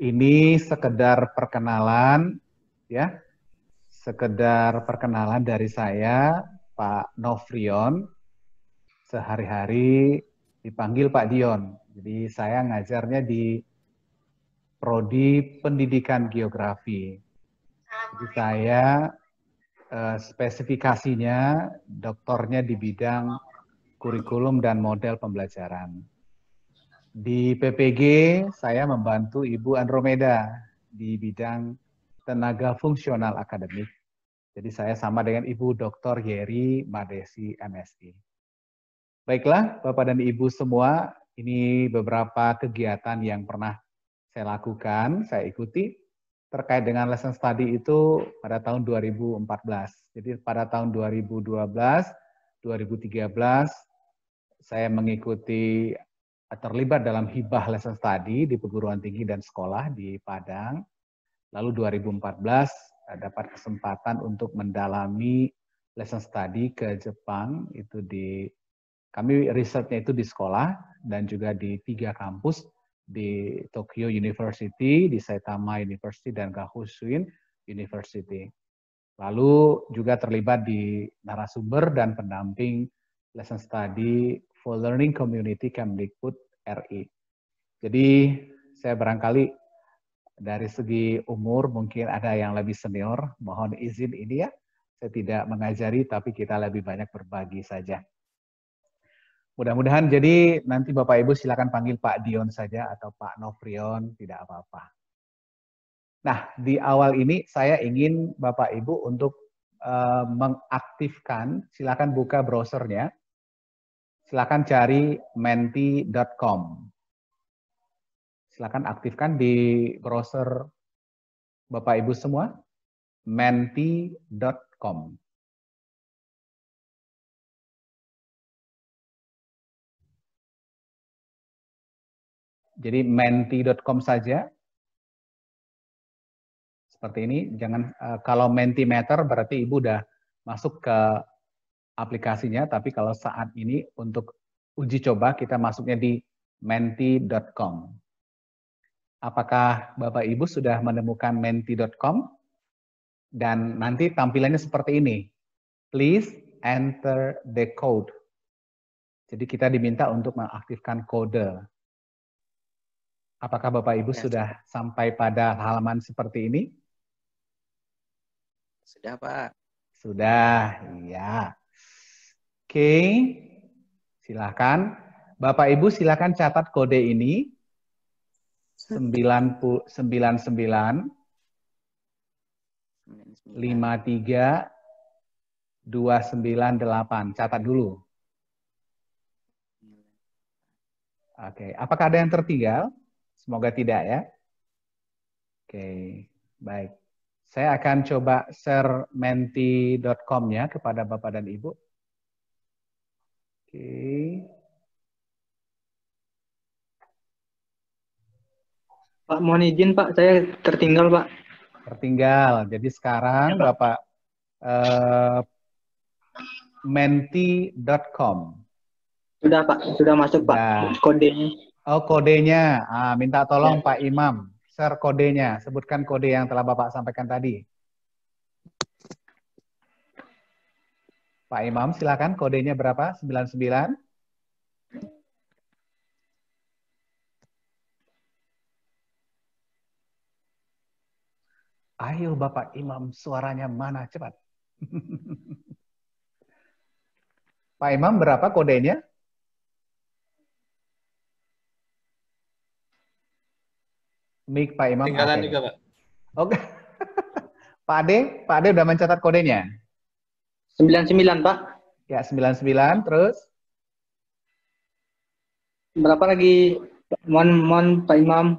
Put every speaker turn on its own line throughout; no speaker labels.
Ini sekedar perkenalan, ya, sekedar perkenalan dari saya, Pak Nofrion. Sehari-hari dipanggil Pak Dion. Jadi saya ngajarnya di Prodi Pendidikan Geografi. Jadi saya spesifikasinya doktornya di bidang kurikulum dan model pembelajaran. Di PPG saya membantu Ibu Andromeda di bidang tenaga fungsional akademik. Jadi saya sama dengan Ibu Dr. Yeri Madesi MSI. Baiklah Bapak dan Ibu semua, ini beberapa kegiatan yang pernah saya lakukan, saya ikuti terkait dengan lesson study itu pada tahun 2014. Jadi pada tahun 2012, 2013 saya mengikuti terlibat dalam hibah lesson study di perguruan tinggi dan sekolah di Padang. Lalu 2014 dapat kesempatan untuk mendalami lesson study ke Jepang, itu kami risetnya itu di sekolah dan juga di 3 kampus, di Tokyo University, di Saitama University, dan Gakushūin University. Lalu juga terlibat di narasumber dan pendamping lesson study for Learning Community Kemdikbud RI. Jadi saya barangkali dari segi umur mungkin ada yang lebih senior, mohon izin ini ya, saya tidak mengajari tapi kita lebih banyak berbagi saja. Mudah-mudahan jadi nanti Bapak Ibu silakan panggil Pak Dion saja atau Pak Nofrion, tidak apa-apa. Nah, di awal ini saya ingin Bapak Ibu untuk mengaktifkan, silakan buka browsernya, silakan cari menti.com. Silakan aktifkan di browser Bapak Ibu semua, menti.com. Jadi menti.com saja. Seperti ini, jangan kalau Mentimeter berarti Ibu udah masuk ke aplikasinya, tapi kalau saat ini untuk uji coba kita masuknya di menti.com. Apakah Bapak Ibu sudah menemukan menti.com? Dan nanti tampilannya seperti ini. Please enter the code. Jadi kita diminta untuk mengaktifkan kode. Apakah Bapak Ibu sudah sampai pada halaman seperti ini?
Sudah, Pak.
Sudah, iya. Oke, silakan. Bapak Ibu silakan catat kode ini. 99 53 298. Catat dulu. Oke, apakah ada yang tertinggal? Semoga tidak ya. Oke, baik. Saya akan coba share menti.com-nya kepada Bapak dan Ibu. Oke.
Pak, mohon izin Pak, saya tertinggal Pak.
Tertinggal. Jadi sekarang ya, Bapak menti.com.
Sudah Pak, sudah masuk Pak kodenya.
Oh kodenya, minta tolong ya. Pak Imam, share kodenya, sebutkan kode yang telah Bapak sampaikan tadi. Pak Imam silakan, kodenya berapa? 99? Ayo Bapak Imam, suaranya mana? Cepat. Pak Imam berapa kodenya? Mik Pak Imam.
Tinggalan juga Pak.
Oke. Pak Ade udah mencatat kodenya?
99 Pak.
Ya 99, terus?
Berapa lagi? Mohon Pak Imam.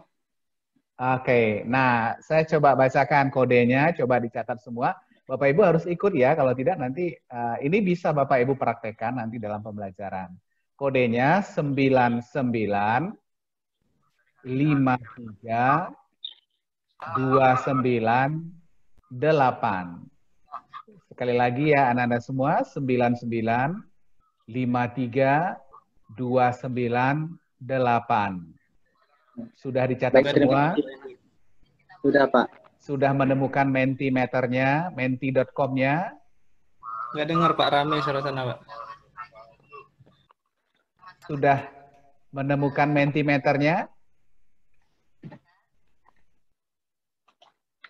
Oke, nah saya coba bacakan kodenya, coba dicatat semua. Bapak Ibu harus ikut ya, kalau tidak nanti ini bisa Bapak Ibu praktekkan nanti dalam pembelajaran. Kodenya 99 53 298. Sekali lagi ya anak-anak semua, 99 53 298. Sudah dicatat semua?
Sudah, Pak.
Sudah menemukan Mentimeternya, menti.com-nya?
Nggak dengar Pak, rame suasana Pak.
Sudah menemukan Mentimeternya?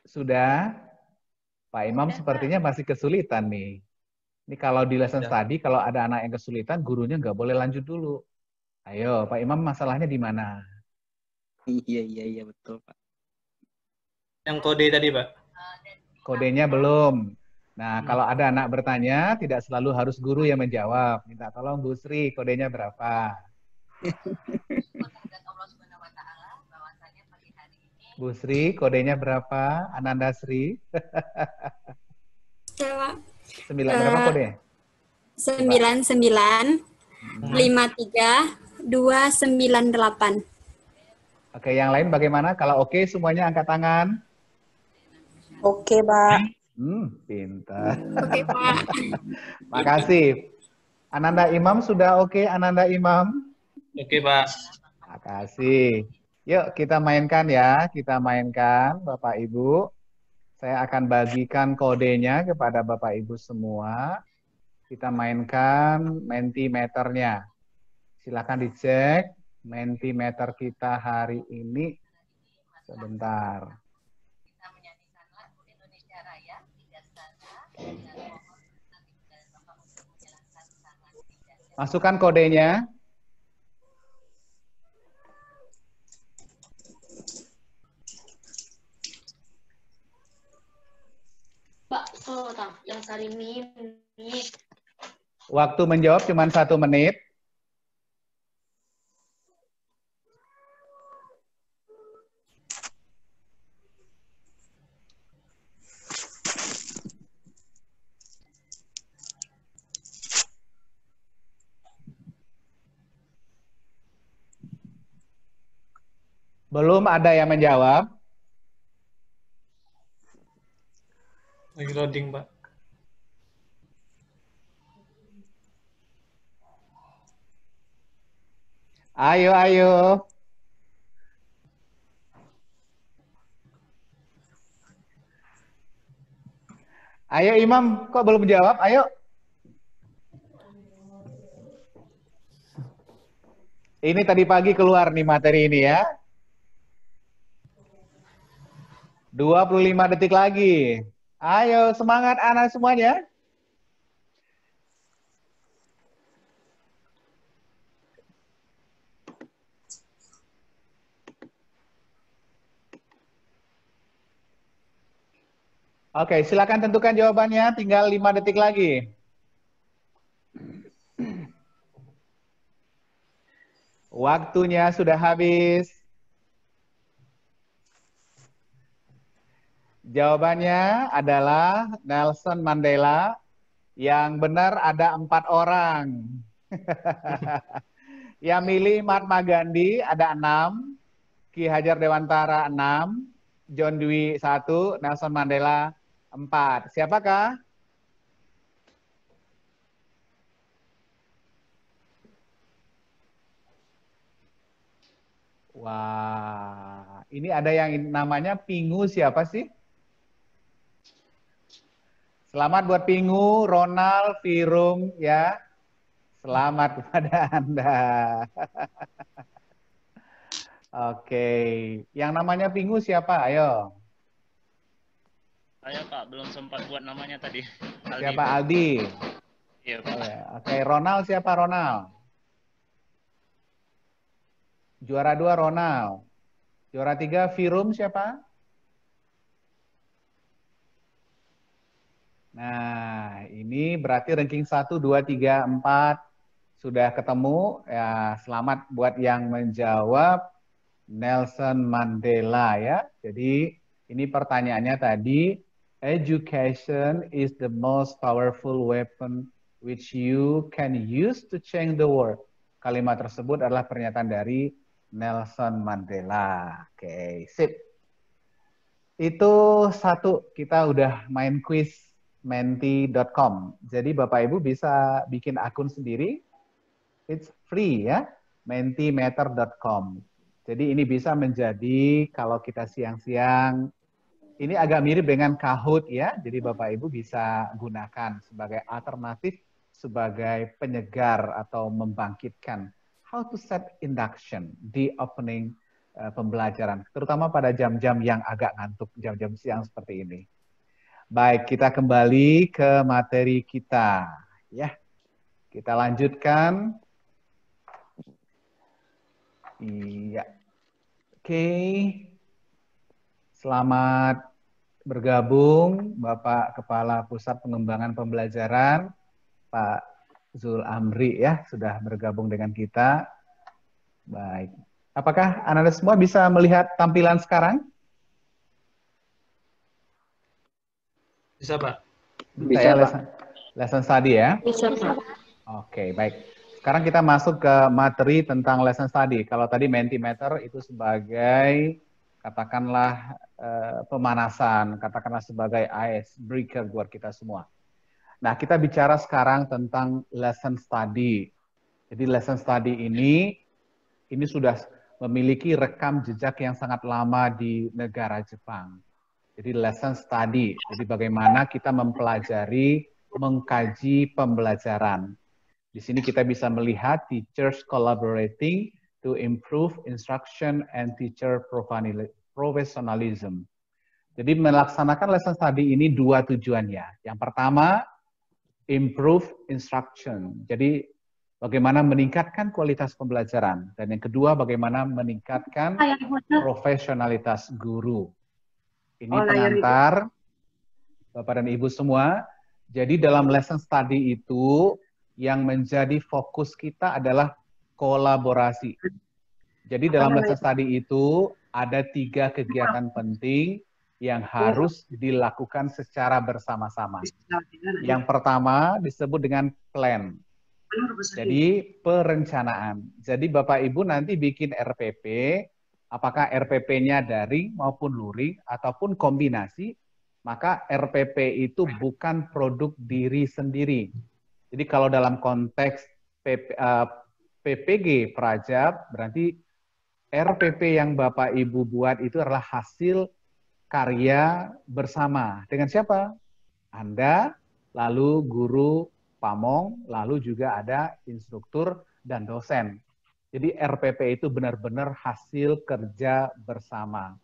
Sudah? Pak Imam sepertinya masih kesulitan nih. Ini kalau di lesson study, kalau ada anak yang kesulitan, gurunya nggak boleh lanjut dulu. Ayo, Pak Imam, masalahnya di mana?
Iya, betul, Pak.
Yang kode tadi Pak.
Kodenya belum. Nah, kalau ada anak bertanya, tidak selalu harus guru yang menjawab. Minta tolong Bu Sri, kodenya berapa? Bu Sri, kodenya berapa? Ananda Sri? 9, berapa kodenya?
9953 298.
Oke, yang lain bagaimana? Kalau oke, semuanya angkat tangan.
Oke, Pak.
Pintar.
Oke, Pak.
Makasih. Ananda Imam sudah oke, Ananda Imam?
Oke Pak.
Makasih. Yuk kita mainkan ya, kita mainkan Bapak Ibu. Saya akan bagikan kodenya kepada Bapak Ibu semua. Kita mainkan Mentimeternya. Silakan dicek Mentimeter kita hari ini. Sebentar. Masukkan kodenya.
Pak, yang tadi ini.
Waktu menjawab cuma 1 menit. Belum ada yang menjawab.
Lagi loading Pak.
Ayo, ayo. Ayo Imam, kok belum jawab? Ayo. Ini tadi pagi keluar nih materi ini ya. 25 detik lagi. Ayo semangat anak semuanya. Oke, silakan tentukan jawabannya. Tinggal 5 detik lagi. Waktunya sudah habis. Jawabannya adalah Nelson Mandela. Yang benar ada 4 orang. Yang milih Mahatma Gandhi ada 6. Ki Hajar Dewantara 6. John Dewey 1. Nelson Mandela 4. Siapakah? Wah, ini ada yang namanya Pingu, siapa sih? Selamat buat Pingu, Ronald, Virum ya. Selamat kepada Anda. Oke, yang namanya Pingu siapa? Ayo.
Saya Pak, belum sempat buat namanya tadi.
Siapa? Aldi?
Iya Pak.
Oke, Ronald siapa Ronald? Juara 2 Ronald. Juara 3 Virum siapa? Nah, ini berarti ranking 1, 2, 3, 4 sudah ketemu. Ya, selamat buat yang menjawab Nelson Mandela ya. Jadi ini pertanyaannya tadi, education is the most powerful weapon which you can use to change the world. Kalimat tersebut adalah pernyataan dari Nelson Mandela. Oke, sip. Itu satu, kita udah main quiz menti.com. Jadi Bapak Ibu bisa bikin akun sendiri. It's free ya, mentimeter.com. Jadi ini bisa menjadi kalau kita siang-siang Ini agak mirip dengan Kahoot ya, jadi Bapak Ibu bisa gunakan sebagai alternatif, sebagai penyegar atau membangkitkan. How to set induction di opening pembelajaran, terutama pada jam-jam yang agak ngantuk, jam-jam siang seperti ini. Baik, kita kembali ke materi kita. Ya, kita lanjutkan. Iya. Oke. Selamat bergabung Bapak Kepala Pusat Pengembangan Pembelajaran, Pak Zul Amri ya, sudah bergabung dengan kita. Baik. Apakah Anda semua bisa melihat tampilan sekarang?
Bisa, Pak.
Bisa ya, lesson study ya?
Bisa, Pak.
Oke, baik. Sekarang kita masuk ke materi tentang lesson study. Kalau tadi Mentimeter itu sebagai katakanlah pemanasan, katakanlah sebagai ice breaker buat kita semua. Nah, kita bicara sekarang tentang lesson study. Jadi lesson study ini sudah memiliki rekam jejak yang sangat lama di negara Jepang. Jadi lesson study, jadi bagaimana kita mempelajari, mengkaji pembelajaran. Di sini kita bisa melihat teachers collaborating to improve instruction and teacher professionalism. Jadi melaksanakan lesson study ini dua tujuannya. Yang pertama, improve instruction. Jadi bagaimana meningkatkan kualitas pembelajaran. Dan yang kedua, bagaimana meningkatkan profesionalitas guru. Ini pengantar Bapak dan Ibu semua. Jadi dalam lesson study itu yang menjadi fokus kita adalah kolaborasi. Jadi dalam lesson study itu ada 3 kegiatan penting yang harus dilakukan secara bersama-sama. Yang pertama disebut dengan plan. Jadi perencanaan. Jadi Bapak Ibu nanti bikin RPP, apakah RPP-nya daring maupun luring ataupun kombinasi, maka RPP itu bukan produk diri sendiri. Jadi kalau dalam konteks PPG Prajab, berarti RPP yang Bapak Ibu buat itu adalah hasil karya bersama. Dengan siapa? Anda, lalu guru Pamong, lalu juga ada instruktur dan dosen. Jadi RPP itu benar-benar hasil kerja bersama.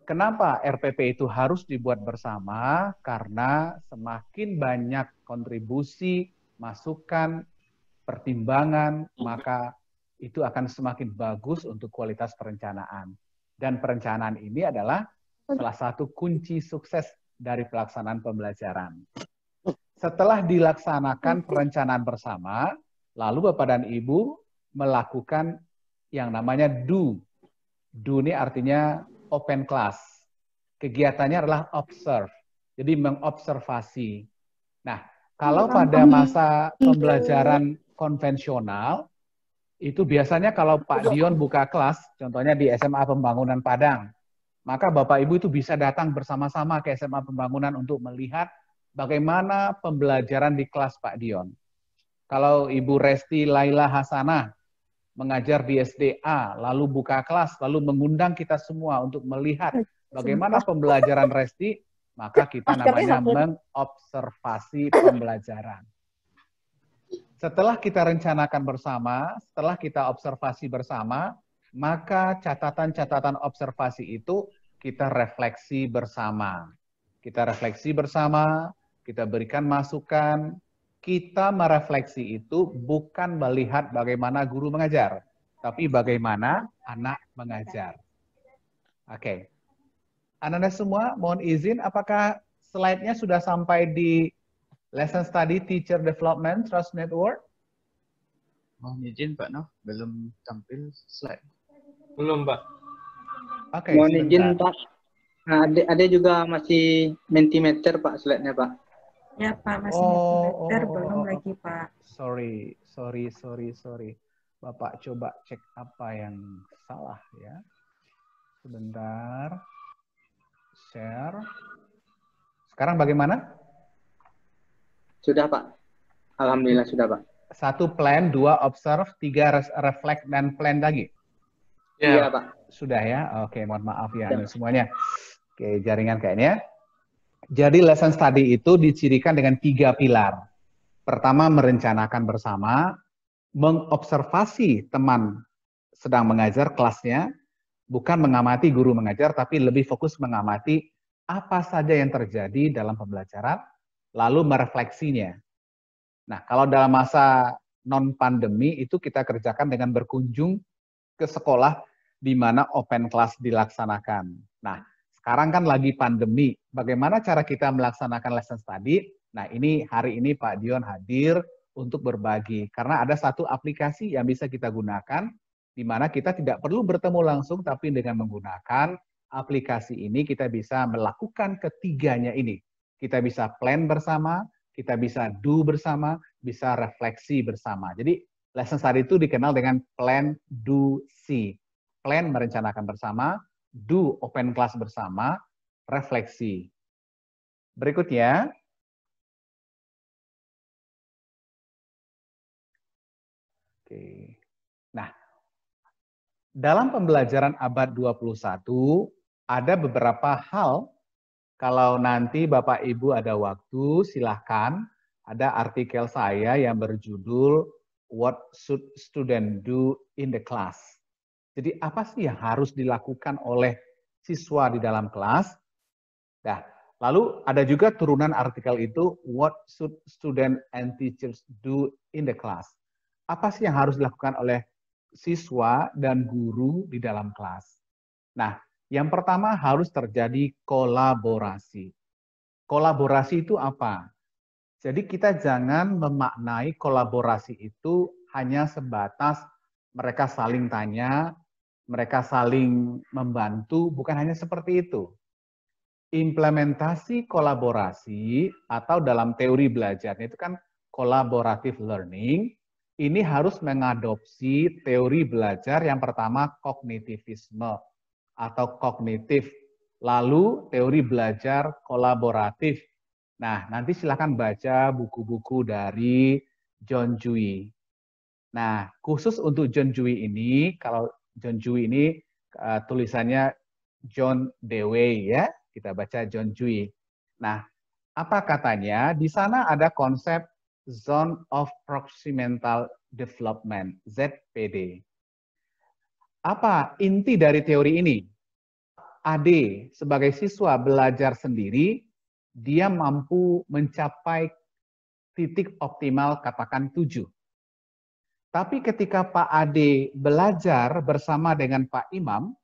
Kenapa RPP itu harus dibuat bersama? Karena semakin banyak kontribusi, masukan, pertimbangan, maka itu akan semakin bagus untuk kualitas perencanaan. Dan perencanaan ini adalah salah satu kunci sukses dari pelaksanaan pembelajaran. Setelah dilaksanakan perencanaan bersama, lalu Bapak dan Ibu melakukan yang namanya do. Do ini artinya open class. Kegiatannya adalah observe. Jadi mengobservasi. Nah, kalau pada masa pembelajaran konvensional, itu biasanya kalau Pak Dion buka kelas, contohnya di SMA Pembangunan Padang, maka Bapak Ibu itu bisa datang bersama-sama ke SMA Pembangunan untuk melihat bagaimana pembelajaran di kelas Pak Dion. Kalau Ibu Resti Laila Hasanah mengajar di SDA, lalu buka kelas, lalu mengundang kita semua untuk melihat bagaimana pembelajaran Resti, maka kita namanya mengobservasi pembelajaran. Setelah kita rencanakan bersama, setelah kita observasi bersama, maka catatan-catatan observasi itu kita refleksi bersama. Kita refleksi bersama, kita berikan masukan. Kita merefleksi itu bukan melihat bagaimana guru mengajar, tapi bagaimana anak mengajar. Oke. Anak-anak semua, mohon izin, apakah slide-nya sudah sampai di Lesson Study Teacher Development Trust Network?
Mohon izin Pak Noh, belum tampil slide.
Belum, Pak.
Oke,
Mohon izin Pak. Nah, ada juga masih Mentimeter Pak slide-nya Pak.
Ya Pak, masih Mentimeter, belum lagi Pak.
Sorry. Bapak coba cek apa yang salah ya. Sebentar. Share. Sekarang bagaimana?
Sudah Pak. Alhamdulillah sudah Pak.
1 plan, 2 observe, 3 reflect, dan plan lagi.
Iya Pak.
Sudah ya? Oke, mohon maaf ya semuanya. Oke, jaringan kayaknya. Jadi lesson study itu dicirikan dengan 3 pilar. Pertama, merencanakan bersama, mengobservasi teman sedang mengajar kelasnya, bukan mengamati guru mengajar, tapi lebih fokus mengamati apa saja yang terjadi dalam pembelajaran, lalu merefleksinya. Nah, kalau dalam masa non-pandemi itu kita kerjakan dengan berkunjung ke sekolah di mana open class dilaksanakan. Nah, sekarang kan lagi pandemi, bagaimana cara kita melaksanakan lesson study? Nah, ini hari ini Pak Dion hadir untuk berbagi, karena ada satu aplikasi yang bisa kita gunakan, di mana kita tidak perlu bertemu langsung, tapi dengan menggunakan aplikasi ini kita bisa melakukan ketiganya ini. Kita bisa plan bersama, kita bisa do bersama, bisa refleksi bersama. Jadi lesson study itu dikenal dengan plan, do, see. Plan merencanakan bersama, do open class bersama, refleksi. Berikutnya, oke. Nah, dalam pembelajaran abad 21, ada beberapa hal, kalau nanti Bapak Ibu ada waktu, silahkan, ada artikel saya yang berjudul What Should Student Do in the Class? Jadi apa sih yang harus dilakukan oleh siswa di dalam kelas? Nah, lalu ada juga turunan artikel itu, What Should Student and Teachers Do in the Class? Apa sih yang harus dilakukan oleh siswa dan guru di dalam kelas? Nah, yang pertama harus terjadi kolaborasi. Kolaborasi itu apa? Jadi kita jangan memaknai kolaborasi itu hanya sebatas mereka saling tanya, mereka saling membantu, bukan hanya seperti itu. Implementasi kolaborasi atau dalam teori belajar itu kan collaborative learning, ini harus mengadopsi teori belajar yang pertama kognitivisme atau kognitif, lalu teori belajar kolaboratif. Nah, nanti silakan baca buku-buku dari John Dewey. Nah, khusus untuk John Dewey ini, kalau John Dewey ini tulisannya John Dewey ya, kita baca John Dewey. Nah, apa katanya? Di sana ada konsep Zone of Proximal Development, ZPD. Apa inti dari teori ini? AD sebagai siswa belajar sendiri, dia mampu mencapai titik optimal katakan 7. Tapi ketika Pak Ade belajar bersama dengan Pak Imam,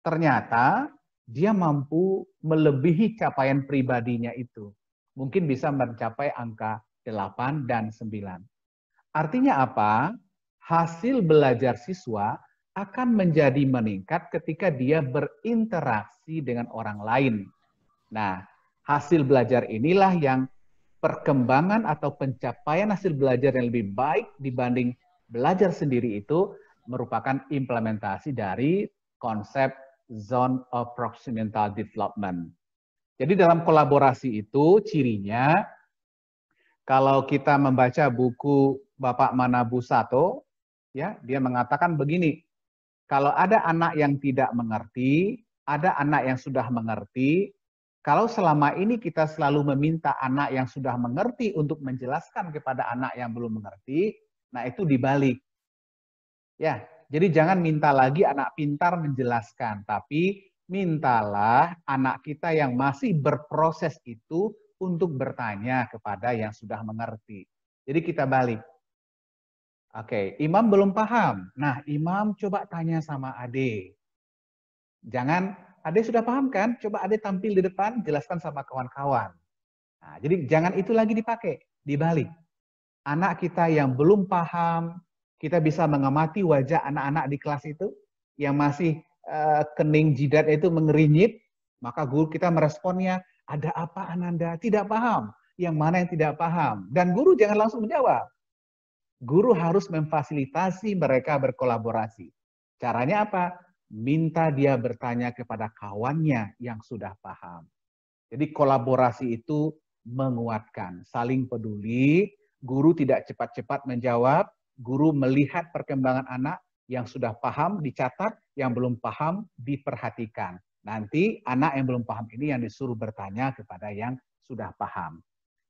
ternyata dia mampu melebihi capaian pribadinya itu. Mungkin bisa mencapai angka 8 dan 9. Artinya apa? Hasil belajar siswa akan menjadi meningkat ketika dia berinteraksi dengan orang lain. Nah, hasil belajar inilah yang perkembangan atau pencapaian hasil belajar yang lebih baik dibanding belajar sendiri itu merupakan implementasi dari konsep Zone of Proximal Development. Jadi dalam kolaborasi itu cirinya, kalau kita membaca buku Bapak Manabu Sato, ya, dia mengatakan begini, kalau ada anak yang tidak mengerti, ada anak yang sudah mengerti, kalau selama ini kita selalu meminta anak yang sudah mengerti untuk menjelaskan kepada anak yang belum mengerti, nah itu dibalik. Ya, jadi jangan minta lagi anak pintar menjelaskan, tapi mintalah anak kita yang masih berproses itu untuk bertanya kepada yang sudah mengerti. Jadi kita balik. Oke, Imam belum paham. Nah, Imam coba tanya sama Ade. Jangan, Ade sudah paham kan? Coba Ade tampil di depan, jelaskan sama kawan-kawan. Nah, jadi jangan itu lagi dipakai, dibalik. Anak kita yang belum paham, kita bisa mengamati wajah anak-anak di kelas itu, yang masih kening jidat itu mengerinyit, maka guru kita meresponnya, ada apa Ananda? Tidak paham. Yang mana yang tidak paham? Dan guru jangan langsung menjawab. Guru harus memfasilitasi mereka berkolaborasi. Caranya apa? Minta dia bertanya kepada kawannya yang sudah paham. Jadi kolaborasi itu menguatkan, saling peduli, guru tidak cepat-cepat menjawab, guru melihat perkembangan anak yang sudah paham dicatat, yang belum paham diperhatikan. Nanti anak yang belum paham ini yang disuruh bertanya kepada yang sudah paham.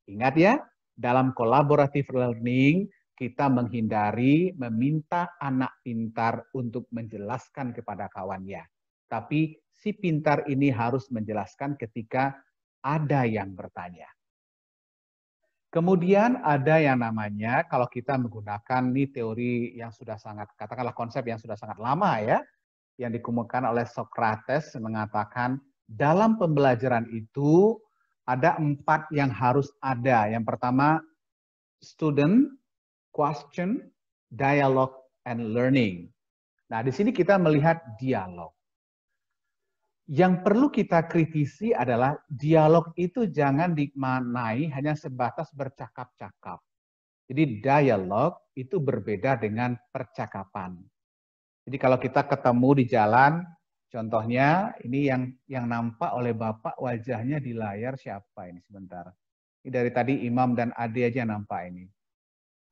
Ingat ya, dalam collaborative learning kita menghindari meminta anak pintar untuk menjelaskan kepada kawannya. Tapi si pintar ini harus menjelaskan ketika ada yang bertanya. Kemudian ada yang namanya, kalau kita menggunakan nih teori yang sudah sangat, katakanlah konsep yang sudah sangat lama ya, yang dikemukakan oleh Socrates mengatakan dalam pembelajaran itu ada 4 yang harus ada. Yang pertama, student, question, dialogue, and learning. Nah, di sini kita melihat dialog. Yang perlu kita kritisi adalah dialog itu jangan dimaknai hanya sebatas bercakap-cakap. Jadi dialog itu berbeda dengan percakapan. Jadi kalau kita ketemu di jalan, contohnya ini yang nampak oleh Bapak wajahnya di layar siapa ini sebentar. Ini dari tadi Imam dan Ade aja nampak ini.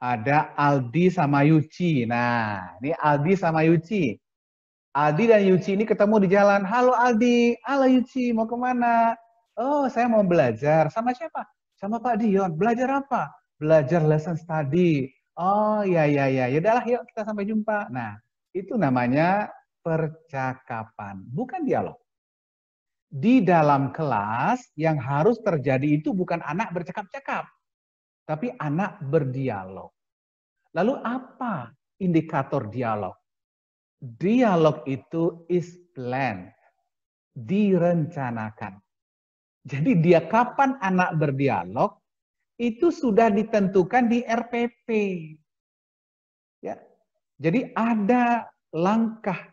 Ada Aldi sama Yuci. Nah, ini Aldi sama Yuci. Aldi dan Yuci ini ketemu di jalan. Halo Aldi, halo Yuci, mau kemana? Oh, saya mau belajar. Sama siapa? Sama Pak Dion. Belajar apa? Belajar lesson study. Oh, ya. Yaudahlah, yuk kita sampai jumpa. Nah, itu namanya percakapan, bukan dialog. Di dalam kelas yang harus terjadi itu bukan anak bercakap-cakap, tapi anak berdialog. Lalu apa indikator dialog? Dialog itu is planned, direncanakan. Jadi dia kapan anak berdialog, itu sudah ditentukan di RPP. Ya. Jadi ada langkah,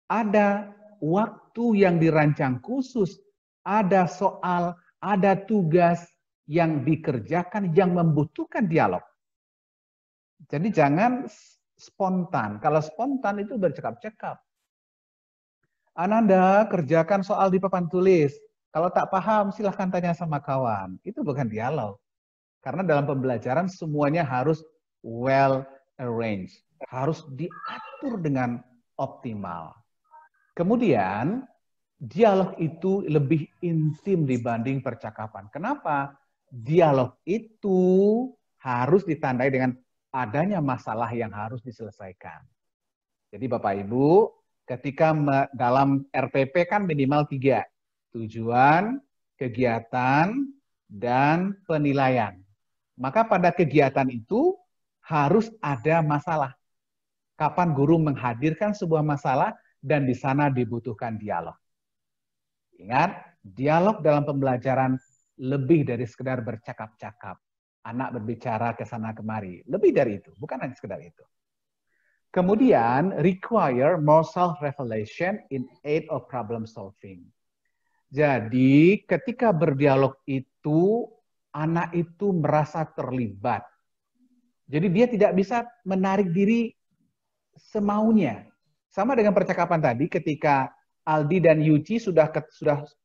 ada waktu yang dirancang khusus, ada soal, ada tugas yang dikerjakan yang membutuhkan dialog. Jadi jangan spontan. Kalau spontan itu bercakap-cakap. Ananda kerjakan soal di papan tulis. Kalau tak paham silahkan tanya sama kawan. Itu bukan dialog. Karena dalam pembelajaran semuanya harus well arranged. Harus diatur dengan optimal. Kemudian, dialog itu lebih intim dibanding percakapan. Kenapa? Dialog itu harus ditandai dengan adanya masalah yang harus diselesaikan. Jadi Bapak Ibu, ketika dalam RPP kan minimal 3. Tujuan, kegiatan, dan penilaian. Maka pada kegiatan itu harus ada masalah. Kapan guru menghadirkan sebuah masalah dan di sana dibutuhkan dialog. Ingat, dialog dalam pembelajaran lebih dari sekedar bercakap-cakap. Anak berbicara ke sana kemari. Lebih dari itu, bukan hanya sekedar itu. Kemudian, require more self-revelation in aid of problem solving. Jadi, ketika berdialog itu, anak itu merasa terlibat. Jadi dia tidak bisa menarik diri semaunya. Sama dengan percakapan tadi, ketika Aldi dan Yuci sudah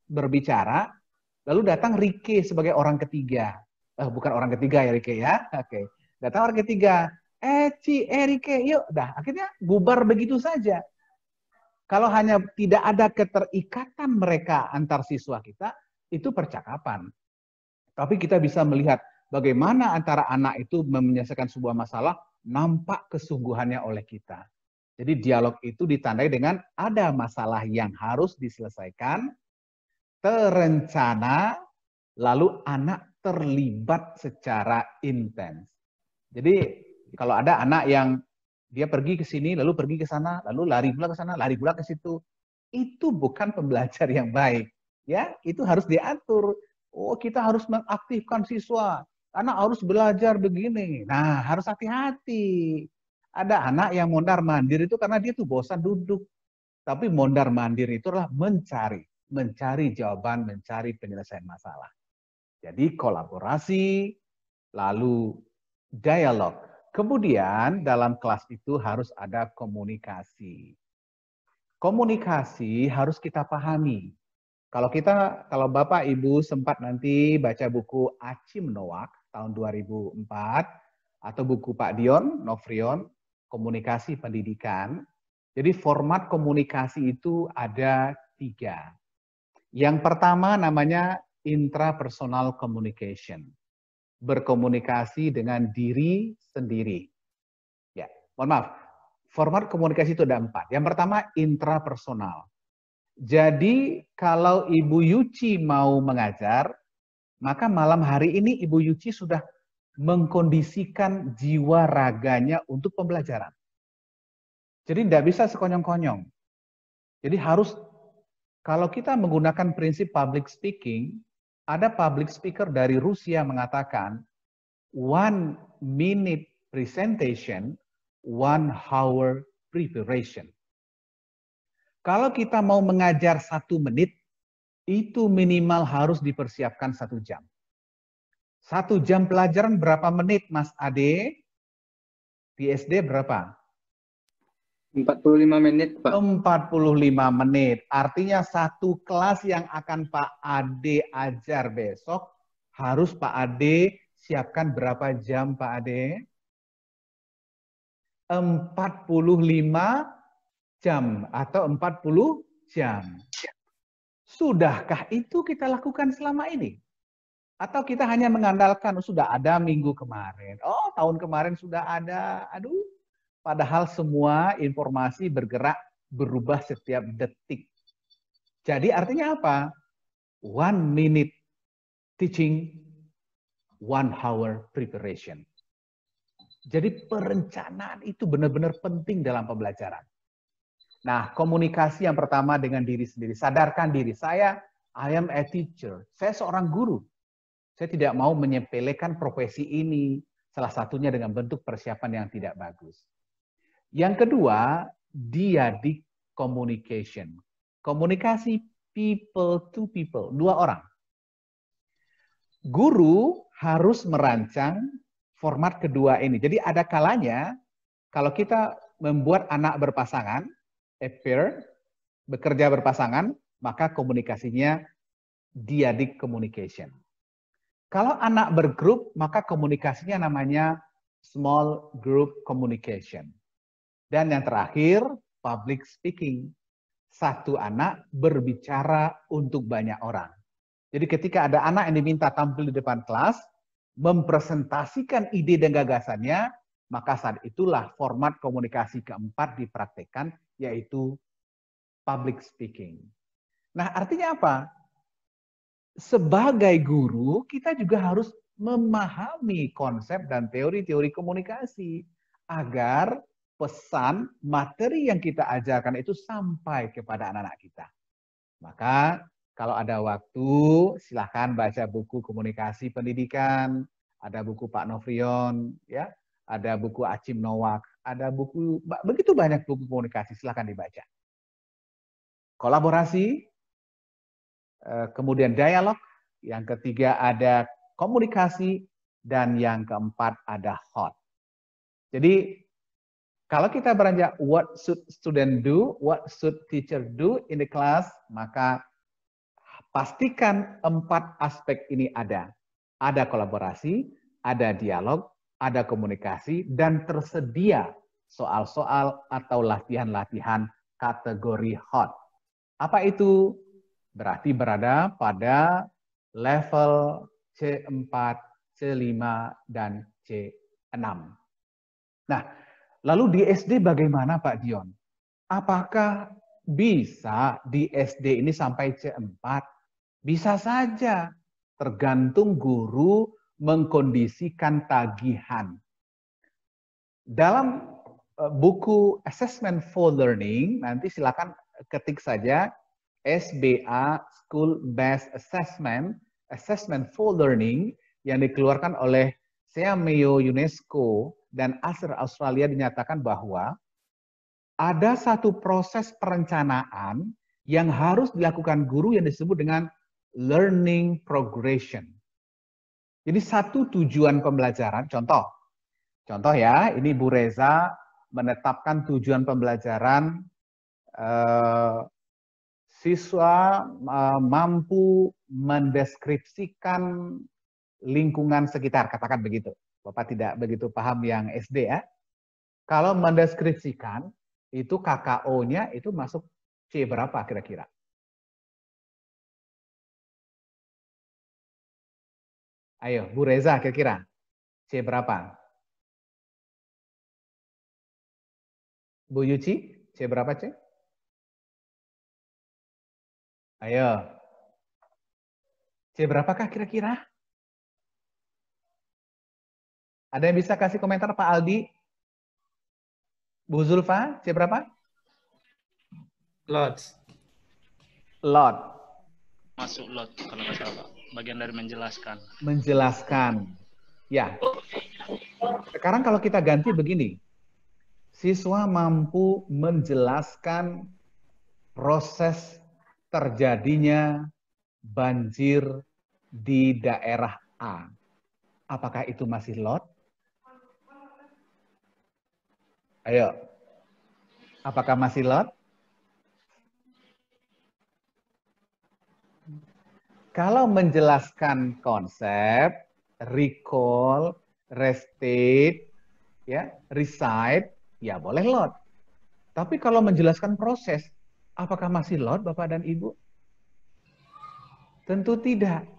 berbicara, lalu datang Rike sebagai orang ketiga. Bukan orang ketiga ya Rike ya. Oke. Datang orang ketiga. Rike, yuk. Dah, akhirnya bubar begitu saja. Kalau hanya tidak ada keterikatan mereka antar siswa kita, itu percakapan. Tapi kita bisa melihat bagaimana antara anak itu menyelesaikan sebuah masalah, nampak kesungguhannya oleh kita. Jadi dialog itu ditandai dengan ada masalah yang harus diselesaikan, terencana, lalu anak terlibat secara intens. Jadi kalau ada anak yang dia pergi ke sini, lalu pergi ke sana, lalu lari pula ke sana, lari pula ke situ, itu bukan pembelajar yang baik. Ya, itu harus diatur. Oh, kita harus mengaktifkan siswa. Anak harus belajar begini. Nah, harus hati-hati. Ada anak yang mondar-mandir itu karena dia tuh bosan duduk. Tapi mondar-mandir itu adalah mencari jawaban, mencari penyelesaian masalah. Jadi kolaborasi, lalu dialog. Kemudian dalam kelas itu harus ada komunikasi. Komunikasi harus kita pahami. Kalau Bapak Ibu sempat nanti baca buku Achim Noack tahun 2004 atau buku Pak Dion Novrion, Komunikasi Pendidikan. Jadi format komunikasi itu ada 3. Yang pertama namanya intrapersonal communication. Berkomunikasi dengan diri sendiri. Ya, mohon maaf. Format komunikasi itu ada 4. Yang pertama intrapersonal. Jadi kalau Ibu Yuci mau mengajar, maka malam hari ini Ibu Yuci sudah mengkondisikan jiwa raganya untuk pembelajaran. Jadi tidak bisa sekonyong-konyong. Jadi harus, kalau kita menggunakan prinsip public speaking, ada public speaker dari Rusia mengatakan, 1 minute presentation, 1 hour preparation. Kalau kita mau mengajar 1 menit, itu minimal harus dipersiapkan 1 jam. 1 jam pelajaran berapa menit, Mas Ade? Di SD berapa?
45 menit, Pak.
45 menit. Artinya 1 kelas yang akan Pak Ade ajar besok, harus Pak Ade siapkan berapa jam, Pak Ade? 45 jam atau 40 jam. Sudahkah itu kita lakukan selama ini? Atau kita hanya mengandalkan, sudah ada minggu kemarin, oh tahun kemarin sudah ada, aduh. Padahal semua informasi bergerak, berubah setiap detik. Jadi artinya apa? 1 minute teaching, 1 hour preparation. Jadi perencanaan itu benar-benar penting dalam pembelajaran. Nah, komunikasi yang pertama dengan diri sendiri. Sadarkan diri, saya, I am a teacher. Saya seorang guru. Saya tidak mau menyepelekan profesi ini, salah satunya dengan bentuk persiapan yang tidak bagus. Yang kedua, dyadic communication. Komunikasi people to people, 2 orang. Guru harus merancang format kedua ini. Jadi ada kalanya, kalau kita membuat anak berpasangan, a pair, bekerja berpasangan, maka komunikasinya dyadic communication. Kalau anak bergrup, maka komunikasinya namanya small group communication. Dan yang terakhir, public speaking. 1 anak berbicara untuk banyak orang. Jadi ketika ada anak yang diminta tampil di depan kelas, mempresentasikan ide dan gagasannya, maka saat itulah format komunikasi keempat dipraktekkan, yaitu public speaking. Nah, artinya apa? Sebagai guru, kita juga harus memahami konsep dan teori-teori komunikasi agar pesan, materi yang kita ajarkan itu sampai kepada anak-anak kita. Maka kalau ada waktu, silakan baca buku komunikasi pendidikan, ada buku Pak Novrion, ya, ada buku Acim Nowak, ada buku, begitu banyak buku komunikasi, silakan dibaca. Kolaborasi, kemudian dialog, yang ketiga ada komunikasi, dan yang keempat ada hot. Jadi kalau kita beranjak what should student do, what should teacher do in the class, maka pastikan 4 aspek ini ada. Ada kolaborasi, ada dialog, ada komunikasi, dan tersedia soal-soal atau latihan-latihan kategori hot. Apa itu? Berarti berada pada level C4, C5, dan C6. Nah, lalu di SD bagaimana Pak Dion? Apakah bisa di SD ini sampai C4? Bisa saja, tergantung guru mengkondisikan tagihan. Dalam buku Assessment for Learning, nanti silakan ketik saja SBA School Based Assessment, Assessment for Learning, yang dikeluarkan oleh Seameo UNESCO dan Acer Australia, dinyatakan bahwa ada satu proses perencanaan yang harus dilakukan guru yang disebut dengan learning progression. Jadi satu tujuan pembelajaran, contoh ya, ini Bu Reza menetapkan tujuan pembelajaran siswa mampu mendeskripsikan lingkungan sekitar, katakan begitu. Bapak tidak begitu paham yang SD ya. Kalau mendeskripsikan, itu KKO-nya itu masuk C berapa kira-kira? Ayo, Bu Reza kira-kira C berapa? Bu Yuci, C berapa C? Ayo. C berapakah kira-kira? Ada yang bisa kasih komentar Pak Aldi? Bu Zulfa, C berapa?
Lots.
Lot.
Masuk lot kalau nggak salah, Pak. Bagian dari menjelaskan.
Menjelaskan. Ya. Sekarang kalau kita ganti begini. Siswa mampu menjelaskan proses terjadinya banjir di daerah A. Apakah itu masih lot? Ayo. Apakah masih lot? Kalau menjelaskan konsep, recall, restate, ya, recite, ya boleh lot. Tapi kalau menjelaskan proses, apakah masih lot Bapak dan Ibu? Tentu tidak.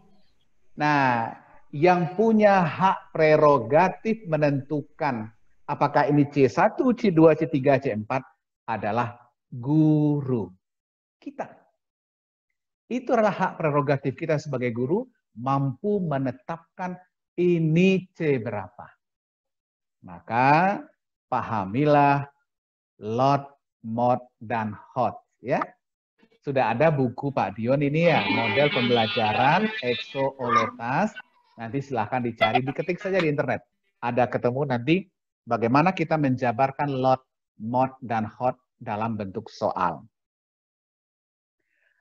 Nah, yang punya hak prerogatif menentukan apakah ini C1, C2, C3, C4 adalah guru kita. Itu adalah hak prerogatif kita sebagai guru, mampu menetapkan ini C berapa. Maka pahamilah lot, mod, dan hot. Ya, sudah ada buku Pak Dion ini ya, model pembelajaran exo-olotas. Nanti silahkan dicari, diketik saja di internet. Ada ketemu nanti bagaimana kita menjabarkan lot, mod, dan hot dalam bentuk soal.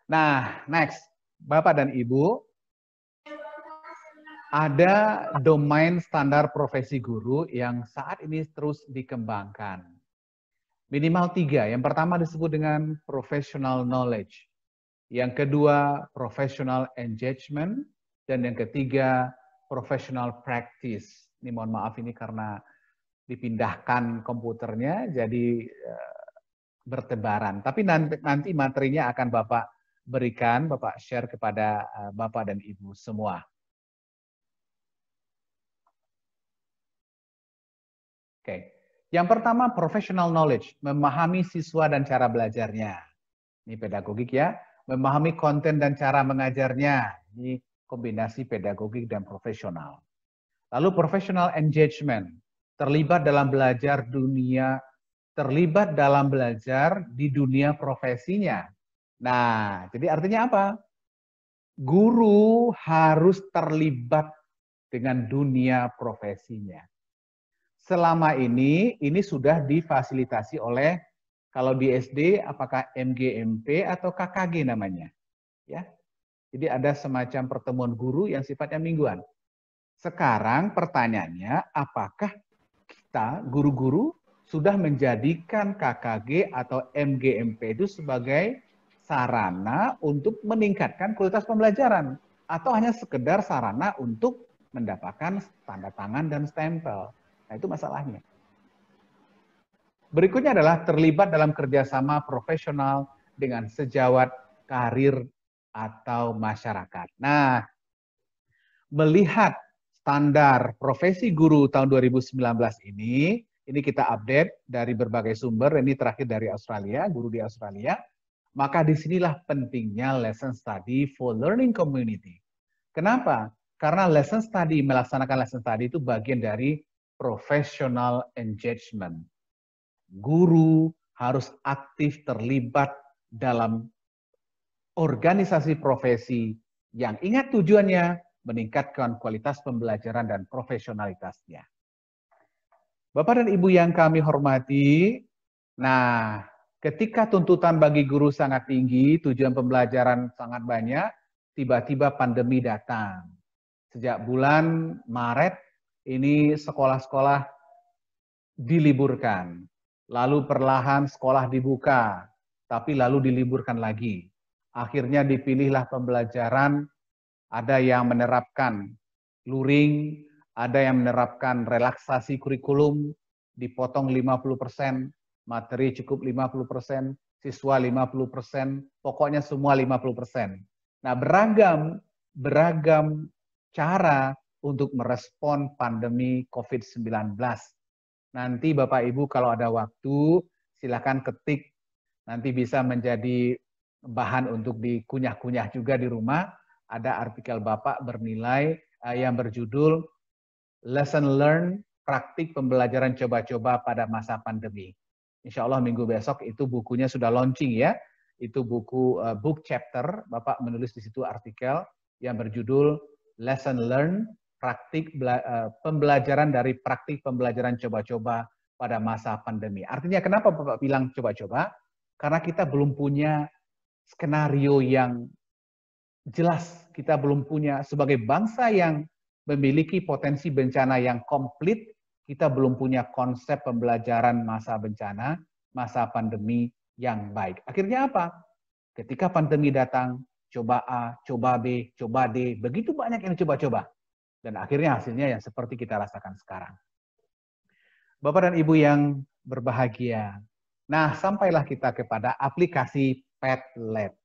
Nah, next. Bapak dan Ibu, ada domain standar profesi guru yang saat ini terus dikembangkan. Minimal 3. Yang pertama disebut dengan professional knowledge. Yang kedua, professional engagement. Dan yang ketiga, professional practice. Ini mohon maaf ini karena dipindahkan komputernya, jadi bertebaran. Tapi nanti materinya akan Bapak berikan, Bapak share kepada Bapak dan Ibu semua. Oke. Yang pertama, professional knowledge, memahami siswa dan cara belajarnya. Ini pedagogik ya, memahami konten dan cara mengajarnya. Ini kombinasi pedagogik dan profesional. Lalu professional engagement, terlibat dalam belajar di dunia profesinya. Nah, jadi artinya apa? Guru harus terlibat dengan dunia profesinya. Selama ini sudah difasilitasi oleh, kalau di SD apakah MGMP atau KKG namanya, ya. Jadi ada semacam pertemuan guru yang sifatnya mingguan. Sekarang pertanyaannya, apakah kita guru-guru sudah menjadikan KKG atau MGMP itu sebagai sarana untuk meningkatkan kualitas pembelajaran, atau hanya sekedar sarana untuk mendapatkan tanda tangan dan stempel? Nah, itu masalahnya. Berikutnya adalah terlibat dalam kerjasama profesional dengan sejawat, karir, atau masyarakat. Nah, melihat standar profesi guru tahun 2019 ini kita update dari berbagai sumber, ini terakhir dari Australia, guru di Australia, maka disinilah pentingnya lesson study for learning community. Kenapa? Karena lesson study, melaksanakan lesson study itu bagian dari professional engagement. Guru harus aktif terlibat dalam organisasi profesi yang ingat tujuannya meningkatkan kualitas pembelajaran dan profesionalitasnya. Bapak dan Ibu yang kami hormati, nah, ketika tuntutan bagi guru sangat tinggi, tujuan pembelajaran sangat banyak, tiba-tiba pandemi datang. Sejak bulan Maret, ini sekolah-sekolah diliburkan. Lalu perlahan sekolah dibuka, tapi lalu diliburkan lagi. Akhirnya dipilihlah pembelajaran, ada yang menerapkan luring, ada yang menerapkan relaksasi kurikulum, dipotong 50%, materi cukup 50%, siswa 50%, pokoknya semua 50%. Nah, beragam cara untuk merespon pandemi COVID-19. Nanti Bapak Ibu kalau ada waktu, silakan ketik. Nanti bisa menjadi bahan untuk dikunyah-kunyah juga di rumah. Ada artikel Bapak bernilai yang berjudul Lesson Learned, Praktik Pembelajaran Coba-Coba pada Masa Pandemi. Insya Allah minggu besok itu bukunya sudah launching ya. Itu buku book chapter, Bapak menulis di situ artikel yang berjudul Lesson Learned, Praktik Pembelajaran dari Praktik Pembelajaran Coba-Coba pada Masa Pandemi. Artinya kenapa Bapak bilang coba-coba? Karena kita belum punya skenario yang jelas. Kita belum punya, sebagai bangsa yang memiliki potensi bencana yang komplit, kita belum punya konsep pembelajaran masa bencana, masa pandemi yang baik. Akhirnya apa? Ketika pandemi datang, coba A, coba B, coba D, begitu banyak yang coba-coba. Dan akhirnya hasilnya yang seperti kita rasakan sekarang. Bapak dan Ibu yang berbahagia, nah sampailah kita kepada aplikasi Padlet.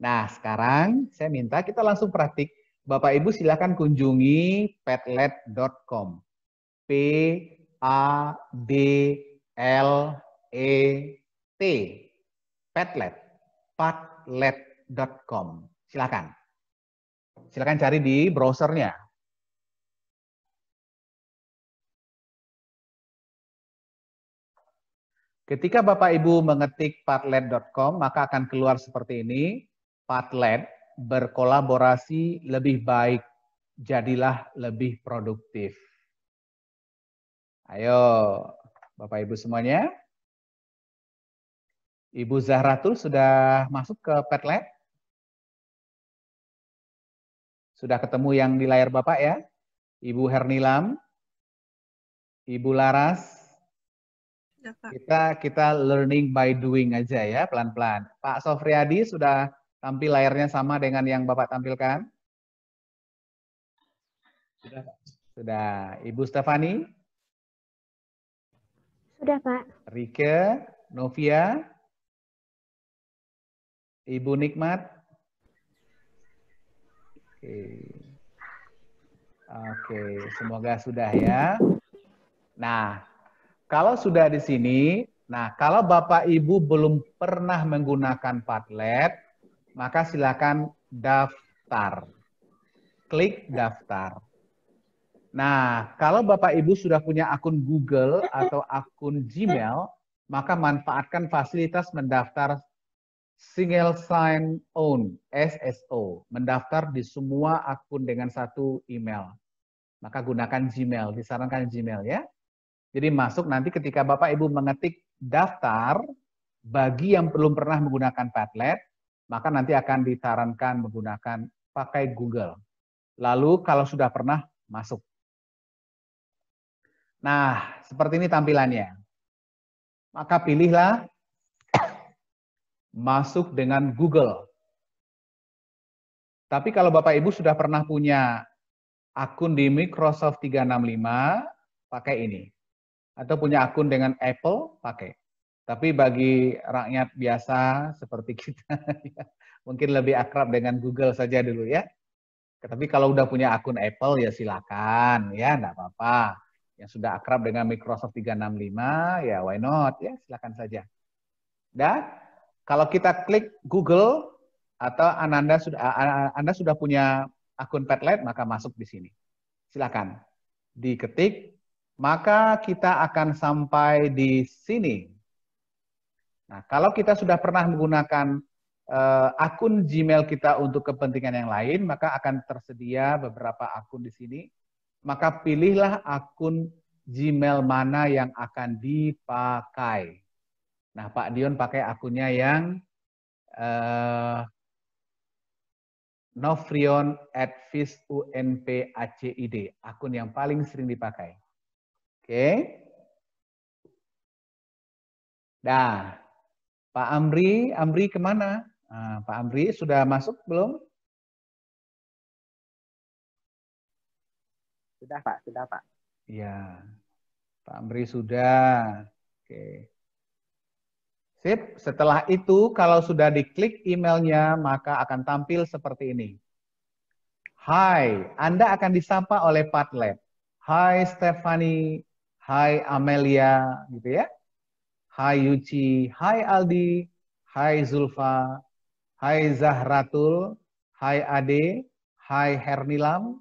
Nah sekarang saya minta kita langsung praktik. Bapak Ibu silakan kunjungi padlet.com. P-A-D-L-E-T. Padlet. Padlet.com. Silakan. Silakan cari di browsernya. Ketika Bapak Ibu mengetik padlet.com, maka akan keluar seperti ini. Padlet berkolaborasi lebih baik, jadilah lebih produktif. Ayo, Bapak Ibu semuanya. Ibu Zahratul sudah masuk ke Padlet? Sudah ketemu yang di layar Bapak ya? Ibu Hernilam, Ibu Laras, kita learning by doing aja ya, pelan-pelan. Pak Sofriadi sudah tampil layarnya sama dengan yang Bapak tampilkan? Sudah, Pak. Sudah. Ibu Stefani?
Sudah, Pak.
Rike, Novia? Ibu Nikmat? Oke, semoga sudah ya. Nah, kalau sudah di sini, nah kalau Bapak Ibu belum pernah menggunakan Padlet, maka silakan daftar. Klik daftar. Nah, kalau Bapak Ibu sudah punya akun Google atau akun Gmail, maka manfaatkan fasilitas mendaftar Single Sign On, SSO. Mendaftar di semua akun dengan satu email. Maka gunakan Gmail, disarankan Gmail ya. Jadi masuk nanti ketika Bapak Ibu mengetik daftar, bagi yang belum pernah menggunakan Padlet, maka nanti akan disarankan menggunakan pakai Google. Lalu kalau sudah pernah, masuk. Nah, seperti ini tampilannya. Maka pilihlah masuk dengan Google. Tapi kalau Bapak Ibu sudah pernah punya akun di Microsoft 365, pakai ini. Atau punya akun dengan Apple, pakai. Tapi bagi rakyat biasa seperti kita, mungkin lebih akrab dengan Google saja dulu ya. Tapi kalau udah punya akun Apple ya silakan, ya enggak apa-apa. Yang sudah akrab dengan Microsoft 365, ya why not, ya silakan saja. Dan kalau kita klik Google atau Anda sudah punya akun Padlet, maka masuk di sini. Silakan diketik. Maka kita akan sampai di sini. Nah, kalau kita sudah pernah menggunakan akun Gmail kita untuk kepentingan yang lain, maka akan tersedia beberapa akun di sini. Maka pilihlah akun Gmail mana yang akan dipakai. Nah, Pak Dion pakai akunnya yang Novrion@fisunpacid, akun yang paling sering dipakai. Oke. Nah, Pak Amri kemana? Nah, Pak Amri sudah masuk belum?
Sudah Pak, sudah Pak.
Iya, Pak Amri sudah. Oke. Sip, setelah itu kalau sudah diklik emailnya, maka akan tampil seperti ini. Hai, Anda akan disapa oleh Padlet. Hai Stephanie, hai Amelia, gitu ya. Hai Yuci, hai Aldi, hai Zulfa, hai Zahratul, hai Ade, hai Hernilam,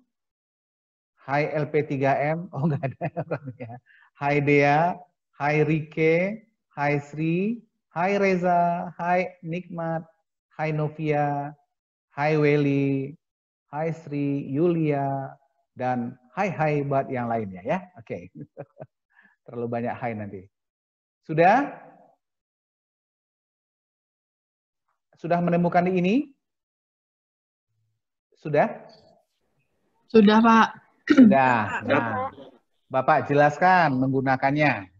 hai LP3M, oh enggak ada orangnya. Hai Dea, hai Rike, hai Sri, hai Reza, hai Nikmat, hai Novia, hai Weli, hai Sri, Yulia, dan hai buat yang lainnya ya. Oke. Terlalu banyak hai nanti. Sudah? Sudah menemukan ini? Sudah?
Sudah, Pak.
Sudah. Nah, Bapak jelaskan menggunakannya.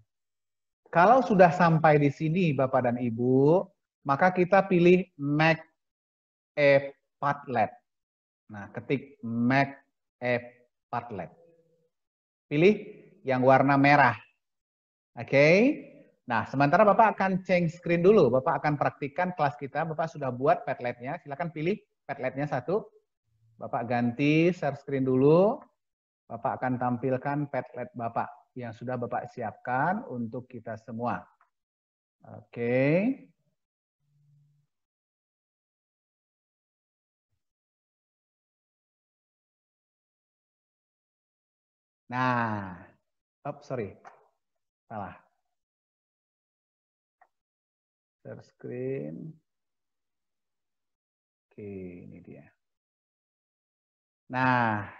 Kalau sudah sampai di sini Bapak dan Ibu, maka kita pilih Make a Padlet. Nah, ketik Make a Padlet. Pilih yang warna merah. Oke. Nah, sementara Bapak akan change screen dulu. Bapak akan praktikkan kelas kita. Bapak sudah buat Padletnya. Silakan pilih Padletnya satu. Bapak ganti share screen dulu. Bapak akan tampilkan Padlet Bapak yang sudah Bapak siapkan untuk kita semua. Oke. Nah, sorry, salah. Share screen. Oke, ini dia. Nah,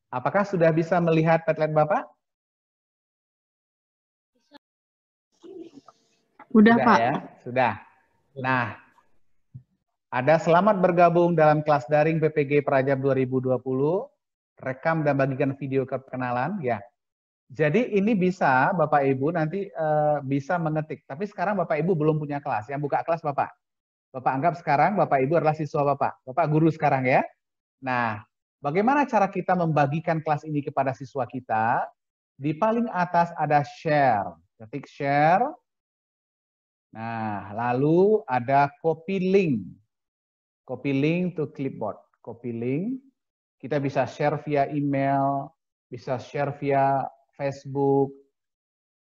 apakah sudah bisa melihat Padlet Bapak?
Sudah, Pak.
Ya, sudah. Nah, ada selamat bergabung dalam kelas daring PPG Prajab 2020. Rekam dan bagikan video kekenalan, ya. Jadi ini bisa Bapak Ibu nanti bisa mengetik. Tapi sekarang Bapak Ibu belum punya kelas. Yang buka kelas Bapak. Bapak anggap sekarang Bapak Ibu adalah siswa Bapak. Bapak guru sekarang ya. Nah, bagaimana cara kita membagikan kelas ini kepada siswa kita? Di paling atas ada share. Ketik share. Nah, lalu ada copy link. Copy link to clipboard. Copy link. Kita bisa share via email, bisa share via Facebook,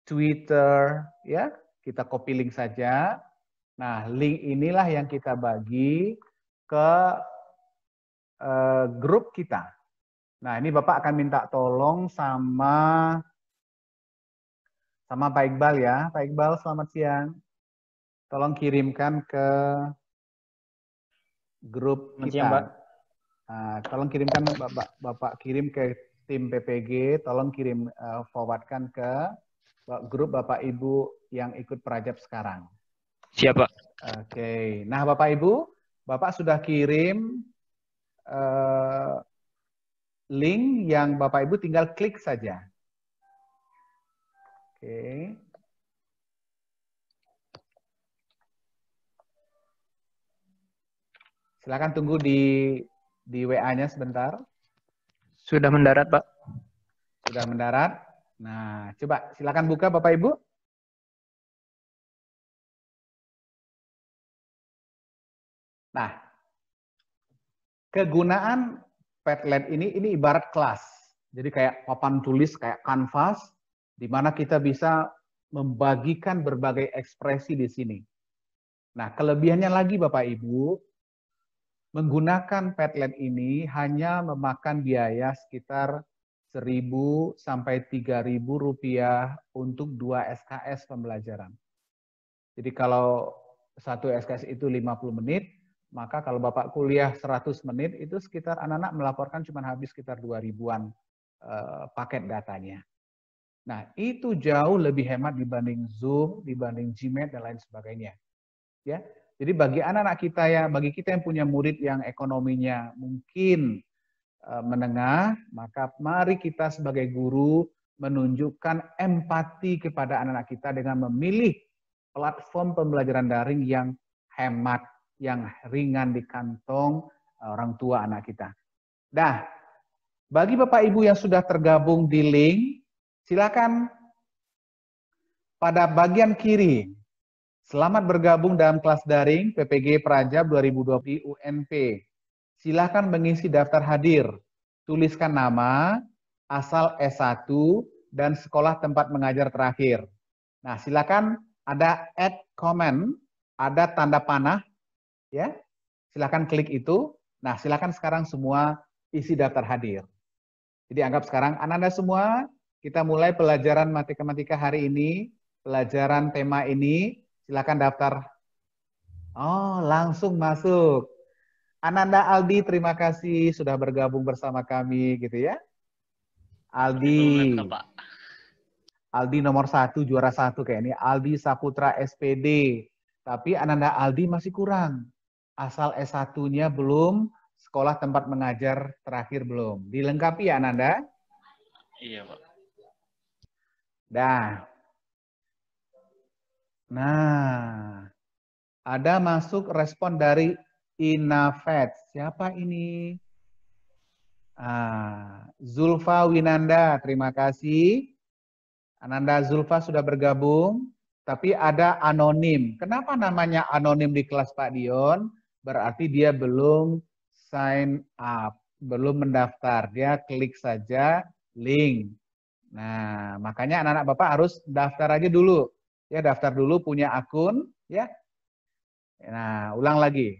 Twitter, ya. Kita copy link saja. Nah, link inilah yang kita bagi ke grup kita. Nah, ini Bapak akan minta tolong sama Pak Iqbal ya. Pak Iqbal, selamat siang. Tolong kirimkan ke grup kita.
Siang, Pak.
Tolong kirimkan Bapak kirim ke tim PPG, tolong kirim forwardkan ke grup Bapak Ibu yang ikut Prajab sekarang.
Siap, Pak.
Oke. Nah, Bapak Ibu, Bapak sudah kirim link yang Bapak Ibu tinggal klik saja. Oke. Silakan tunggu di WA-nya sebentar.
Sudah mendarat, Pak.
Sudah mendarat. Nah, coba silakan buka Bapak Ibu. Nah, kegunaan Padlet ini ibarat kelas. Jadi kayak papan tulis, kayak kanvas, di mana kita bisa membagikan berbagai ekspresi di sini. Nah, kelebihannya lagi Bapak Ibu, menggunakan Padlet ini hanya memakan biaya sekitar 1.000 sampai 3.000 rupiah untuk 2 SKS pembelajaran. Jadi kalau satu SKS itu 50 menit, maka kalau Bapak kuliah 100 menit, itu sekitar anak-anak melaporkan cuma habis sekitar 2.000-an paket datanya. Nah, itu jauh lebih hemat dibanding Zoom, dibanding Gmail, dan lain sebagainya. Ya, jadi bagi anak-anak kita bagi kita yang punya murid yang ekonominya mungkin menengah, maka mari kita sebagai guru menunjukkan empati kepada anak-anak kita dengan memilih platform pembelajaran daring yang hemat, yang ringan di kantong orang tua anak kita. Nah, bagi Bapak Ibu yang sudah tergabung di link, silakan pada bagian kiri. Selamat bergabung dalam kelas daring PPG Prajab 2020 UNP. Silakan mengisi daftar hadir. Tuliskan nama, asal S1, dan sekolah tempat mengajar terakhir. Nah, silakan ada add comment, ada tanda panah, ya. Silakan klik itu. Nah, silakan sekarang semua isi daftar hadir. Jadi anggap sekarang Anda semua, kita mulai pelajaran matematika hari ini, pelajaran tema ini, silakan daftar. Oh, langsung masuk. Ananda Aldi, terima kasih sudah bergabung bersama kami, gitu ya. Aldi. Aldi nomor 1, juara 1 kayak ini. Aldi Saputra SPD. Tapi Ananda Aldi masih kurang. Asal S1-nya belum, sekolah tempat mengajar terakhir belum. Dilengkapi ya Ananda?
Iya, Pak.
Nah, ada masuk respon dari Inafet. Siapa ini? Zulfa Winanda, terima kasih. Ananda Zulfa sudah bergabung, tapi ada anonim. Kenapa namanya anonim di kelas Pak Dion? Berarti dia belum sign up, belum mendaftar. Dia klik saja link. Nah, makanya anak-anak Bapak harus daftar aja dulu. Ya, daftar dulu punya akun, ya. Nah, ulang lagi.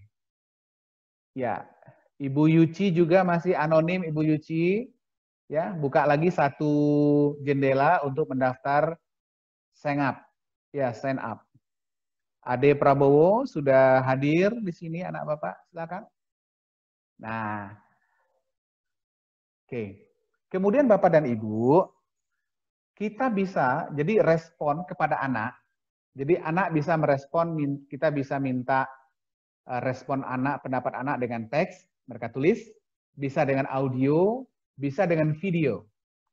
Ya, Ibu Yuci juga masih anonim, Ibu Yuci. Ya, buka lagi satu jendela untuk mendaftar sign up. Ya, sign up. Ade Prabowo sudah hadir di sini, anak Bapak, silakan. Nah, oke. Kemudian Bapak dan Ibu, kita bisa jadi respon kepada anak. Jadi anak bisa merespon, kita bisa minta respon anak, pendapat anak dengan teks, mereka tulis, bisa dengan audio, bisa dengan video.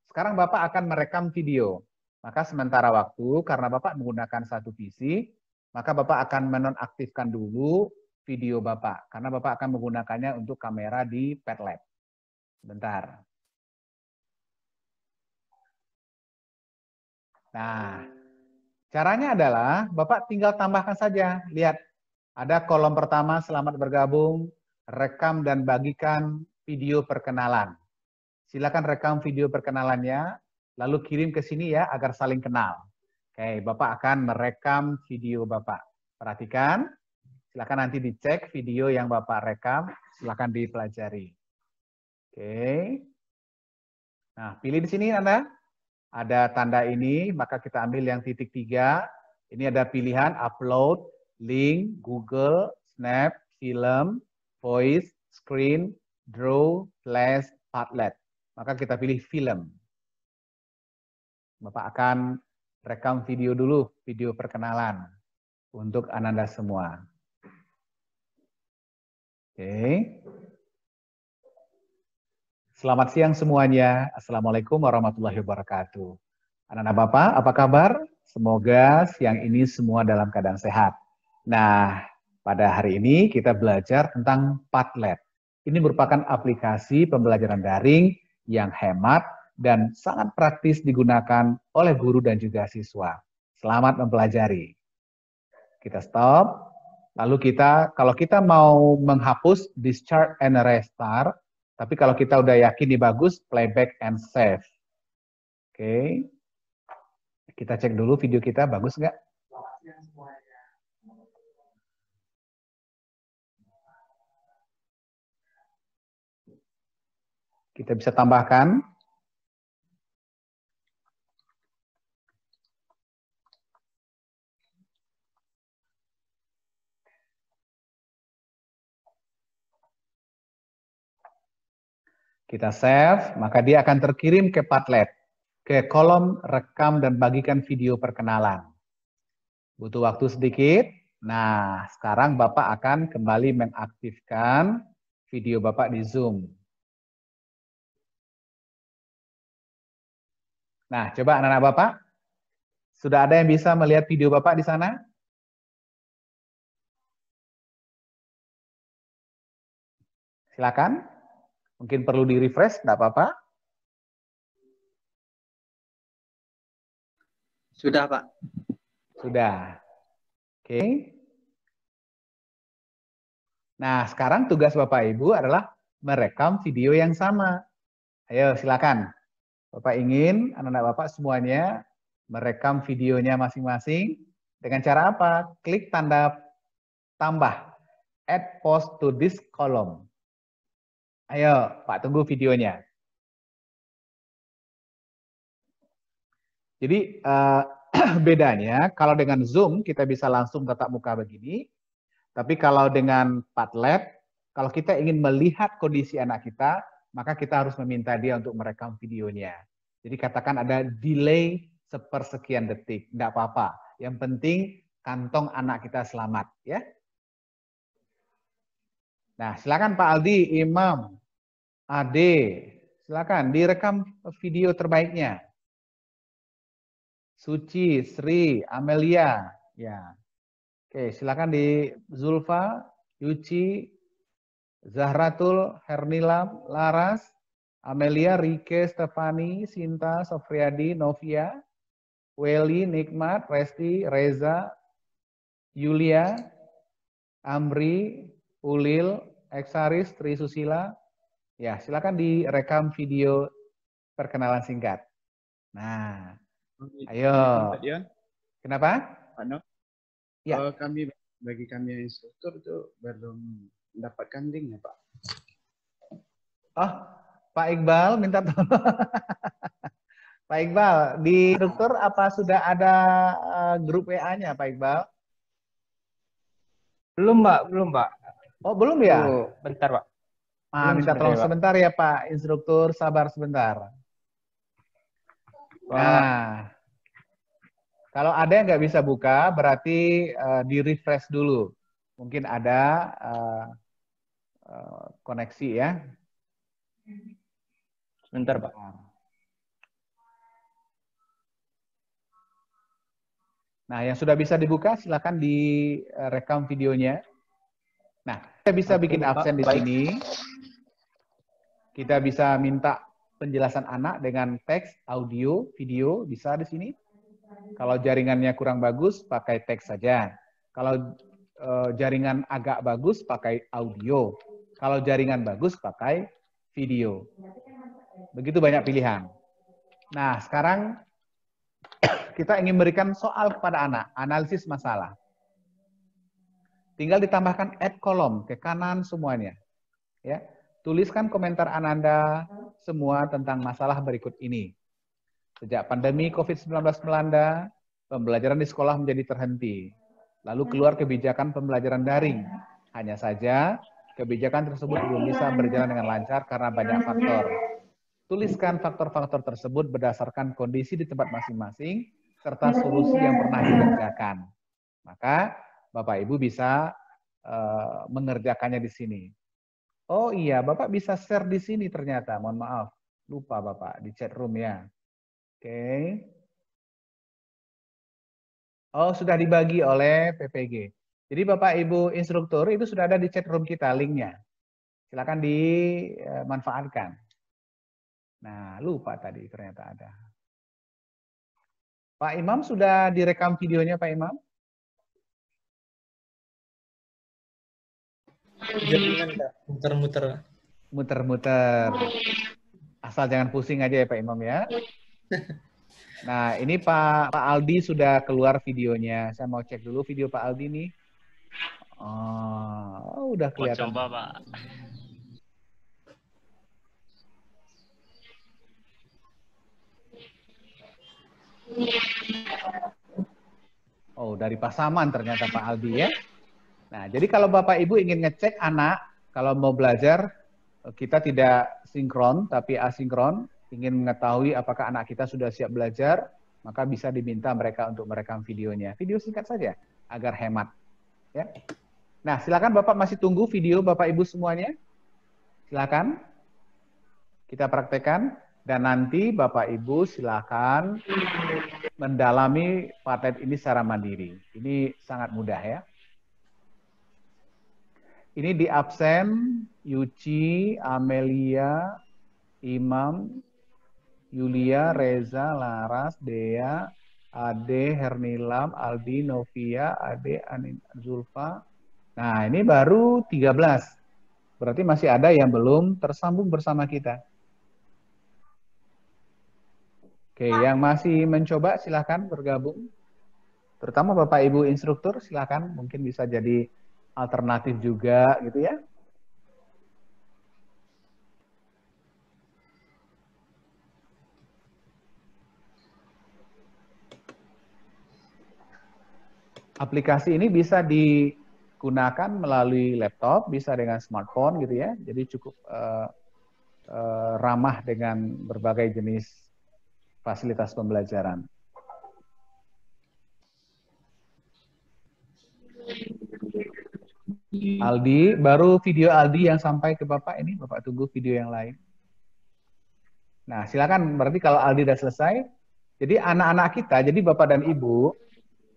Sekarang Bapak akan merekam video. Maka sementara waktu, karena Bapak menggunakan satu PC, maka Bapak akan menonaktifkan dulu video Bapak. Karena Bapak akan menggunakannya untuk kamera di Padlet. Bentar. Nah, caranya adalah Bapak tinggal tambahkan saja. Lihat, ada kolom pertama, selamat bergabung, rekam dan bagikan video perkenalan. Silakan rekam video perkenalannya, lalu kirim ke sini ya, agar saling kenal. Oke, Bapak akan merekam video Bapak. Perhatikan, silakan nanti dicek video yang Bapak rekam, silakan dipelajari. Oke. Nah, pilih di sini Anda. Ada tanda ini, maka kita ambil yang titik 3. Ini ada pilihan upload, link, Google, Snap, film, voice, screen, draw, flash, Padlet. Maka kita pilih film. Bapak akan rekam video dulu, video perkenalan untuk Ananda semua. Oke. Selamat siang semuanya. Assalamualaikum warahmatullahi wabarakatuh. Anak-anak Bapak, apa kabar? Semoga siang ini semua dalam keadaan sehat. Nah, pada hari ini kita belajar tentang Padlet. Ini merupakan aplikasi pembelajaran daring yang hemat dan sangat praktis digunakan oleh guru dan juga siswa. Selamat mempelajari. Kita stop. Lalu kalau kita mau menghapus discharge and restart, tapi kalau kita udah yakin ini bagus, playback and save. Oke. Kita cek dulu video kita, bagus nggak? Kita bisa tambahkan. Kita save, maka dia akan terkirim ke Padlet, ke kolom rekam dan bagikan video perkenalan. Butuh waktu sedikit. Nah, sekarang Bapak akan kembali mengaktifkan video Bapak di Zoom. Nah, coba anak-anak Bapak, sudah ada yang bisa melihat video Bapak di sana? Silakan. Mungkin perlu di-refresh, enggak apa-apa.
Sudah, Pak.
Sudah. Oke. Nah, sekarang tugas Bapak Ibu adalah merekam video yang sama. Ayo silakan. Bapak ingin anak-anak Bapak semuanya merekam videonya masing-masing dengan cara apa? Klik tanda tambah, add post to this column. Ayo, Pak tunggu videonya. Jadi bedanya kalau dengan Zoom kita bisa langsung tatap muka begini, tapi kalau dengan Padlet, kalau kita ingin melihat kondisi anak kita, maka kita harus meminta dia untuk merekam videonya. Jadi katakan ada delay sepersekian detik, enggak apa-apa. Yang penting kantong anak kita selamat, ya. Nah, silakan Pak Aldi, Imam, Ade, silakan direkam video terbaiknya. Suci, Sri, Amelia, ya. Oke, silakan di Zulfa, Yuci, Zahratul, Hernilam, Laras, Amelia, Rike, Stefani, Sinta, Sofriadi, Novia, Weli, Nikmat, Resti, Reza, Yulia, Amri, Ulil, Eksaris, Tri Susila. Ya, silakan direkam video perkenalan singkat. Nah, ayo.
Pak Dion.
Kenapa?
Pak No.
Ya.
Bagi kami yang instruktur itu belum mendapatkan link ya Pak.
Oh, Pak Iqbal minta tolong. Pak Iqbal, di instruktur apa sudah ada grup WA-nya Pak Iqbal?
Belum, Pak. Belum, Pak.
Oh, belum ya?
Oh, bentar, Pak.
Minta tolong sebentar ya Pak instruktur, sabar sebentar. Nah, kalau ada yang nggak bisa buka, berarti di-refresh dulu. Mungkin ada koneksi ya.
Sebentar, Pak.
Nah, yang sudah bisa dibuka, silakan direkam videonya. Nah, kita bisa bikin absen di sini. Kita bisa minta penjelasan anak dengan teks, audio, video, bisa di sini. Kalau jaringannya kurang bagus, pakai teks saja. Kalau jaringan agak bagus, pakai audio. Kalau jaringan bagus, pakai video. Begitu banyak pilihan. Nah, sekarang kita ingin memberikan soal kepada anak, analisis masalah. Tinggal ditambahkan add column ke kanan semuanya. Ya, tuliskan komentar Ananda semua tentang masalah berikut ini. Sejak pandemi COVID-19 melanda, pembelajaran di sekolah menjadi terhenti. Lalu keluar kebijakan pembelajaran daring. Hanya saja, kebijakan tersebut belum bisa berjalan dengan lancar karena banyak faktor. Tuliskan faktor-faktor tersebut berdasarkan kondisi di tempat masing-masing, serta solusi yang pernah dikerjakan. Maka, Bapak Ibu bisa mengerjakannya di sini. Oh iya, Bapak bisa share di sini ternyata. Mohon maaf, lupa Bapak, di chat room ya. Oke. Oh, sudah dibagi oleh PPG. Jadi Bapak Ibu instruktur itu sudah ada di chat room kita linknya. Silakan dimanfaatkan. Nah, lupa tadi ternyata ada. Pak Imam sudah direkam videonya Pak Imam?
Jaringan Kak, muter-muter.
Muter-muter. Asal jangan pusing aja ya Pak Imam ya. Nah, ini Pak Aldi sudah keluar videonya. Saya mau cek dulu video Pak Aldi nih. Oh, udah kelihatan.
Coba, Pak.
Oh, dari Pasaman ternyata Pak Aldi ya. Nah, jadi kalau Bapak Ibu ingin ngecek anak, kalau mau belajar, kita tidak sinkron, tapi asinkron, ingin mengetahui apakah anak kita sudah siap belajar, maka bisa diminta mereka untuk merekam videonya. Video singkat saja, agar hemat. Ya. Nah, silakan Bapak masih tunggu video Bapak Ibu semuanya. Silakan. Kita praktekkan. Dan nanti Bapak Ibu silakan mendalami Padlet ini secara mandiri. Ini sangat mudah ya. Ini di absen Yuci, Amelia, Imam, Yulia, Reza, Laras, Dea, Ade, Hernilam, Aldi, Novia, Ade, Anin, Zulfa. Nah, ini baru 13. Berarti masih ada yang belum tersambung bersama kita. Oke, yang masih mencoba silahkan bergabung. Terutama Bapak Ibu instruktur silahkan, mungkin bisa jadi alternatif juga gitu ya. Aplikasi ini bisa digunakan melalui laptop, bisa dengan smartphone gitu ya. Jadi cukup ramah dengan berbagai jenis fasilitas pembelajaran. Aldi, baru video Aldi yang sampai ke Bapak ini, Bapak tunggu video yang lain. Nah, silakan, berarti kalau Aldi sudah selesai, jadi anak-anak kita, jadi Bapak dan Ibu,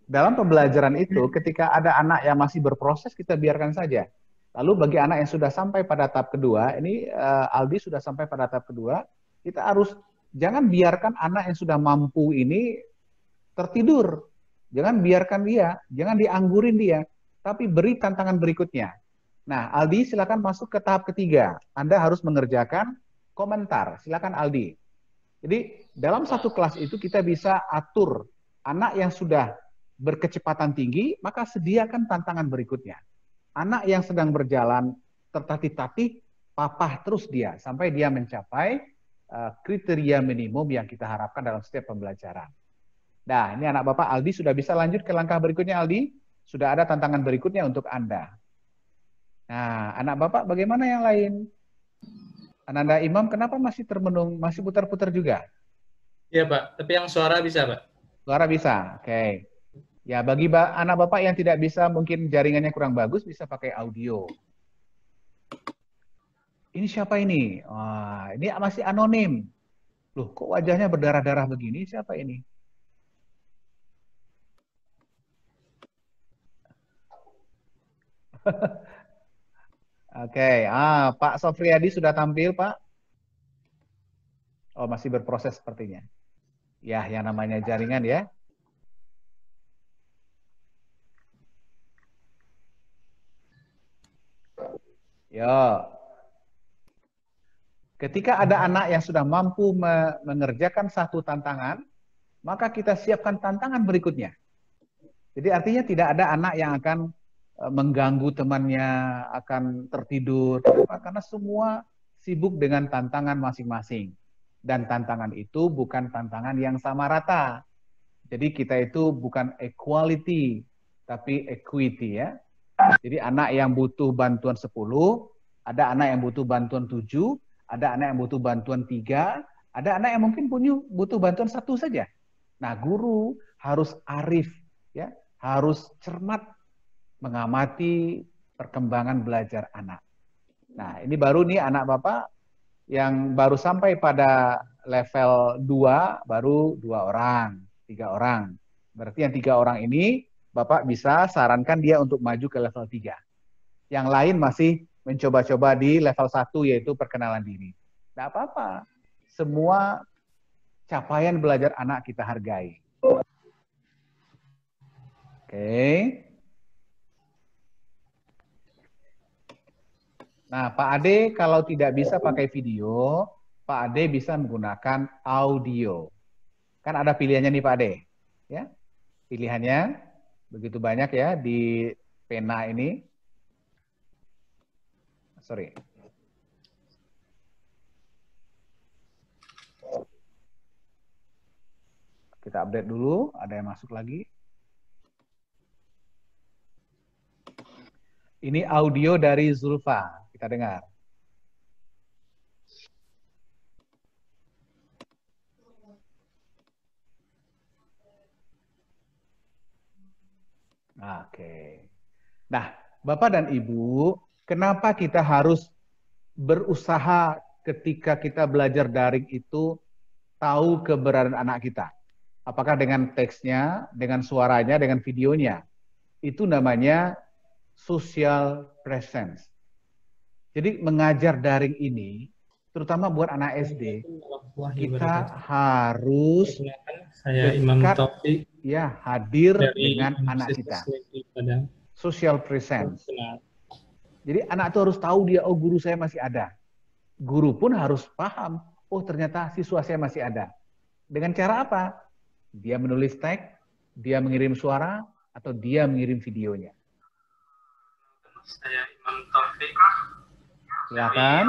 dalam pembelajaran itu, ketika ada anak yang masih berproses, kita biarkan saja. Lalu bagi anak yang sudah sampai pada tahap kedua, ini Aldi sudah sampai pada tahap kedua, kita harus, jangan biarkan anak yang sudah mampu ini tertidur. Jangan biarkan dia, jangan dianggurin dia, tapi beri tantangan berikutnya. Nah, Aldi silakan masuk ke tahap ketiga. Anda harus mengerjakan komentar. Silakan Aldi. Jadi, dalam satu kelas itu kita bisa atur anak yang sudah berkecepatan tinggi, maka sediakan tantangan berikutnya. Anak yang sedang berjalan tertatih-tatih, papah terus dia sampai dia mencapai kriteria minimum yang kita harapkan dalam setiap pembelajaran. Nah, ini anak Bapak Aldi sudah bisa lanjut ke langkah berikutnya, Aldi. Sudah ada tantangan berikutnya untuk Anda. Nah, anak Bapak bagaimana yang lain? Ananda Imam, kenapa masih termenung, masih putar-putar juga?
Iya, Pak. Tapi yang suara bisa, Pak.
Suara bisa, oke. Ya, bagi anak Bapak yang tidak bisa, mungkin jaringannya kurang bagus, bisa pakai audio. Ini siapa ini? Wah, ini masih anonim. Loh, kok wajahnya berdarah-darah begini? Siapa ini? Oke, Pak Sofriyadi sudah tampil, Pak? Oh, masih berproses sepertinya. Ya, yang namanya jaringan ya. Yo. Ketika ada anak yang sudah mampu mengerjakan satu tantangan, maka kita siapkan tantangan berikutnya. Jadi artinya tidak ada anak yang akan mengganggu temannya, akan tertidur, karena semua sibuk dengan tantangan masing-masing. Dan tantangan itu bukan tantangan yang sama rata. Jadi kita itu bukan equality, tapi equity ya. Jadi anak yang butuh bantuan 10, ada anak yang butuh bantuan 7, ada anak yang butuh bantuan 3, ada anak yang mungkin butuh bantuan 1 saja. Nah, guru harus arif, ya, harus cermat mengamati perkembangan belajar anak. Nah, ini baru nih anak Bapak yang baru sampai pada level 2, baru 2 orang, 3 orang. Berarti yang 3 orang ini, Bapak bisa sarankan dia untuk maju ke level 3. Yang lain masih mencoba-coba di level 1, yaitu perkenalan diri. Tidak apa-apa. Semua capaian belajar anak kita hargai. Oke. Nah, Pak Ade kalau tidak bisa pakai video, Pak Ade bisa menggunakan audio. Kan ada pilihannya nih Pak Ade. Ya, pilihannya begitu banyak ya di pena ini. Sorry. Kita update dulu, ada yang masuk lagi. Ini audio dari Zulfa. Kita dengar. Oke. Nah, Bapak dan Ibu, kenapa kita harus berusaha ketika kita belajar daring itu tahu keberadaan anak kita? Apakah dengan teksnya, dengan suaranya, dengan videonya? Itu namanya social presence. Jadi mengajar daring ini, terutama buat anak SD, kita harus
saya Imam Taufik,
ya hadir dengan anak kita. Social presence. Jadi anak itu harus tahu dia, oh guru saya masih ada. Guru pun harus paham, oh ternyata siswa saya masih ada. Dengan cara apa? Dia menulis teks, dia mengirim suara, atau dia mengirim videonya.
Saya Imam Taufik.
Silakan.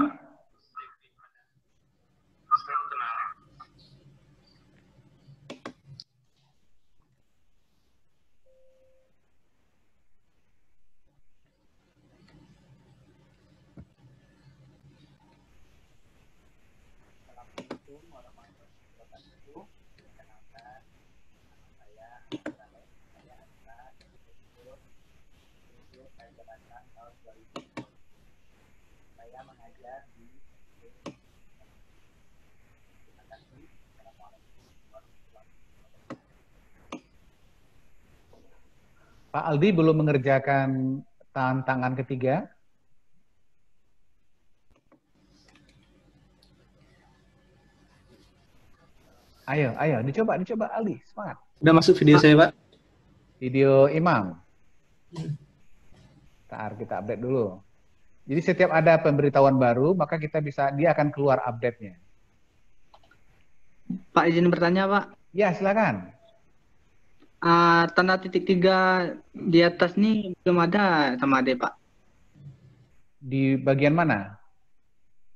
Pak Aldi belum mengerjakan tantangan ketiga. Ayo, dicoba Aldi, semangat.
Udah masuk video saya, Pak?
Video Imam. Ntar kita update dulu. Jadi setiap ada pemberitahuan baru, maka dia akan keluar update-nya.
Pak izin bertanya Pak.
Ya, silakan.
Tanda titik 3 di atas nih belum ada sama Ade Pak.
Di bagian mana?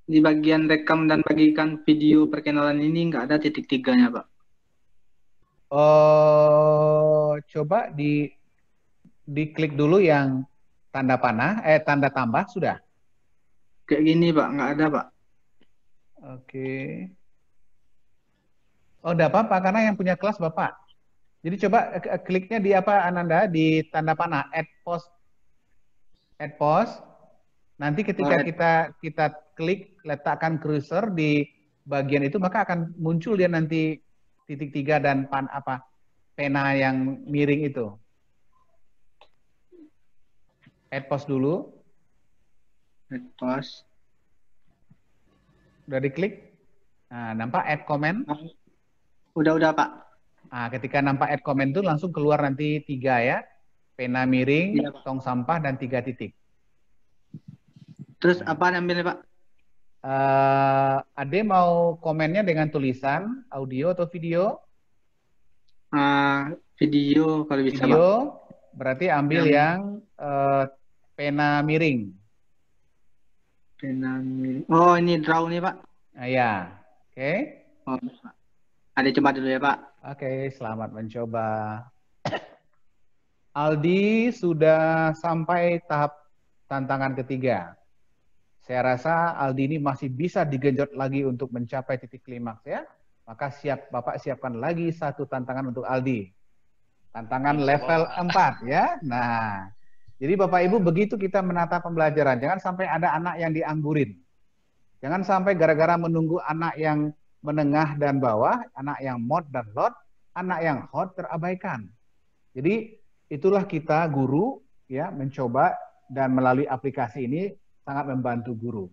Di bagian rekam dan bagikan video perkenalan ini nggak ada titik 3-nya Pak.
Coba diklik dulu yang tanda panah, tanda tambah, sudah?
Kayak gini Pak, nggak ada Pak.
Oke. Oh, enggak apa-apa, karena yang punya kelas Bapak. Jadi coba kliknya di apa Ananda, di tanda panah, add post. Nanti ketika kita klik, letakkan cursor di bagian itu, maka akan muncul dia nanti titik 3 dan pena yang miring itu. Add post dulu.
Add post.
Udah diklik? Nah, nampak add comment?
Udah Pak.
Nah, ketika nampak add comment itu langsung keluar nanti 3 ya. Pena miring,
Iya,
tong sampah, dan 3 titik.
Terus apa namanya Pak?
Ade mau komennya dengan tulisan, audio atau video?
Video kalau bisa
Video,
Pak.
berarti ambil yang pena miring.
Pena miring. Oh ini draw nih Pak.
Nah, ya, oke.
Oh, Ade coba dulu ya Pak.
Oke, selamat mencoba. Aldi sudah sampai tahap tantangan ketiga. Saya rasa Aldi ini masih bisa digenjot lagi untuk mencapai titik klimaks ya. Maka Bapak siapkan lagi satu tantangan untuk Aldi. Tantangan level 4 ya. Nah, jadi Bapak Ibu begitu kita menata pembelajaran, jangan sampai ada anak yang dianggurin. Jangan sampai gara-gara menunggu anak yang menengah dan bawah, anak yang mod dan lot, anak yang hot terabaikan. Jadi itulah kita guru ya mencoba dan melalui aplikasi ini sangat membantu guru.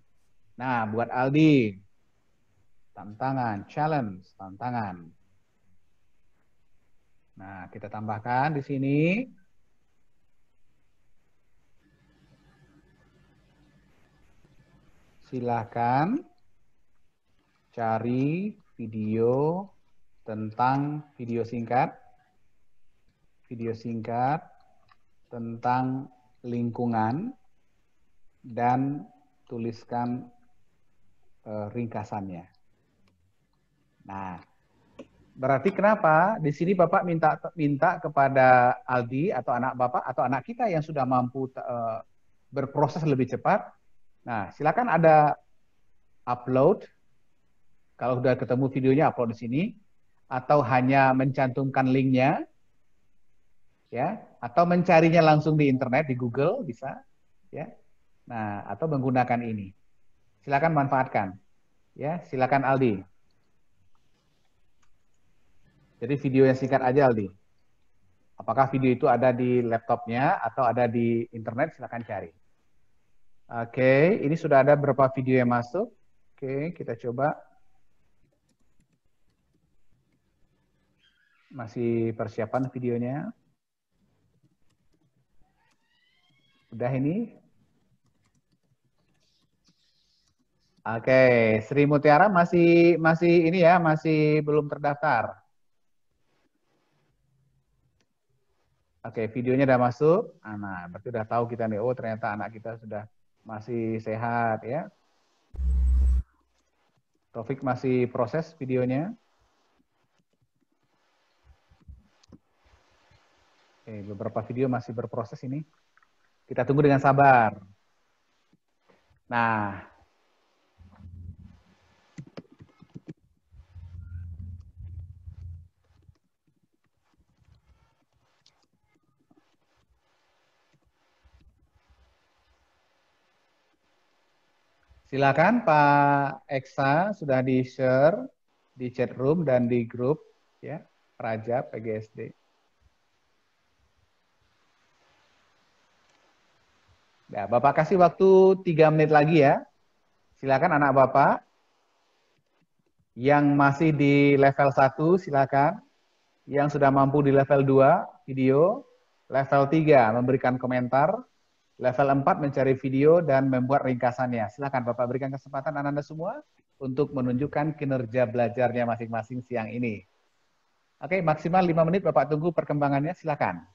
Nah, buat Aldi, tantangan, challenge, tantangan. Nah, kita tambahkan di sini. Silakan cari video tentang video singkat tentang lingkungan dan tuliskan ringkasannya. Nah, berarti kenapa di sini Bapak minta kepada Aldi atau anak Bapak atau anak kita yang sudah mampu berproses lebih cepat. Nah, silakan ada upload. Kalau sudah ketemu videonya, upload di sini. Atau hanya mencantumkan linknya. Ya, atau mencarinya langsung di internet, di Google, bisa. Ya. Nah, atau menggunakan ini. Silakan manfaatkan. Ya, silakan Aldi. Jadi video yang singkat aja Aldi. Apakah video itu ada di laptopnya atau ada di internet, silakan cari. Oke, ini sudah ada beberapa video yang masuk. Oke, kita coba. Masih persiapan videonya. Udah ini. Oke, Sri Mutiara masih ini ya, masih belum terdaftar. Oke, videonya udah masuk. Nah, berarti udah tahu kita nih, oh ternyata anak kita sudah masih sehat ya. Taufik masih proses videonya. Oke, beberapa video masih berproses ini. Kita tunggu dengan sabar. Nah, silakan Pak Eksa sudah di-share di chat room dan di grup ya, Praja PGSD. Ya, Bapak kasih waktu 3 menit lagi ya. Silakan anak Bapak. Yang masih di level 1 silakan. Yang sudah mampu di level 2 video. Level 3 memberikan komentar. Level 4 mencari video dan membuat ringkasannya. Silakan Bapak berikan kesempatan anak-anak semua untuk menunjukkan kinerja belajarnya masing-masing siang ini. Oke, maksimal 5 menit Bapak tunggu perkembangannya, silakan.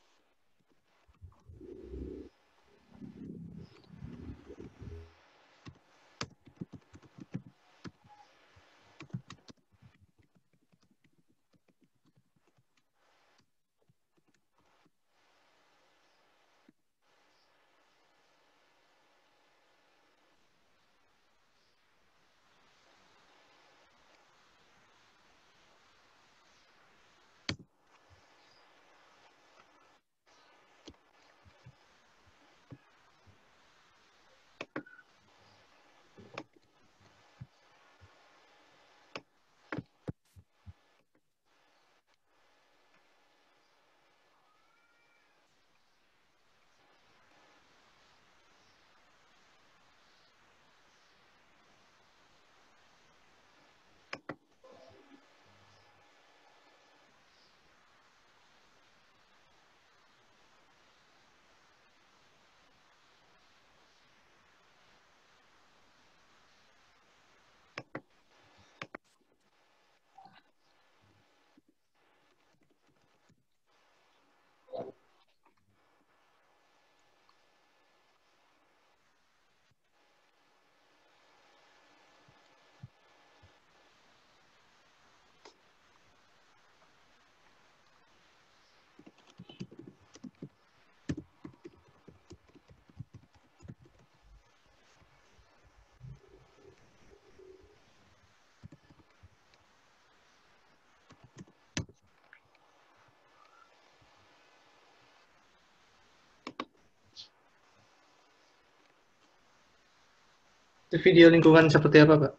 Itu video lingkungan seperti apa, Pak?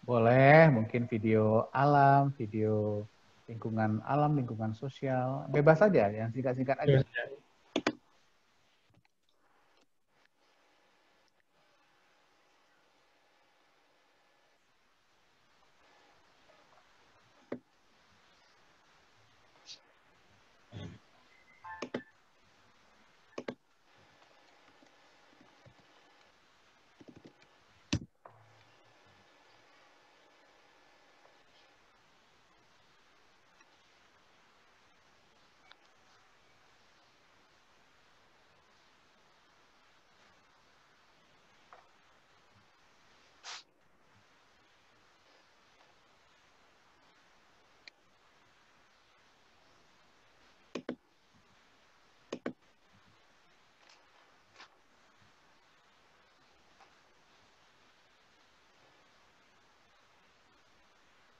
Boleh, mungkin video alam, video lingkungan alam, lingkungan sosial. Bebas saja, yang singkat-singkat aja.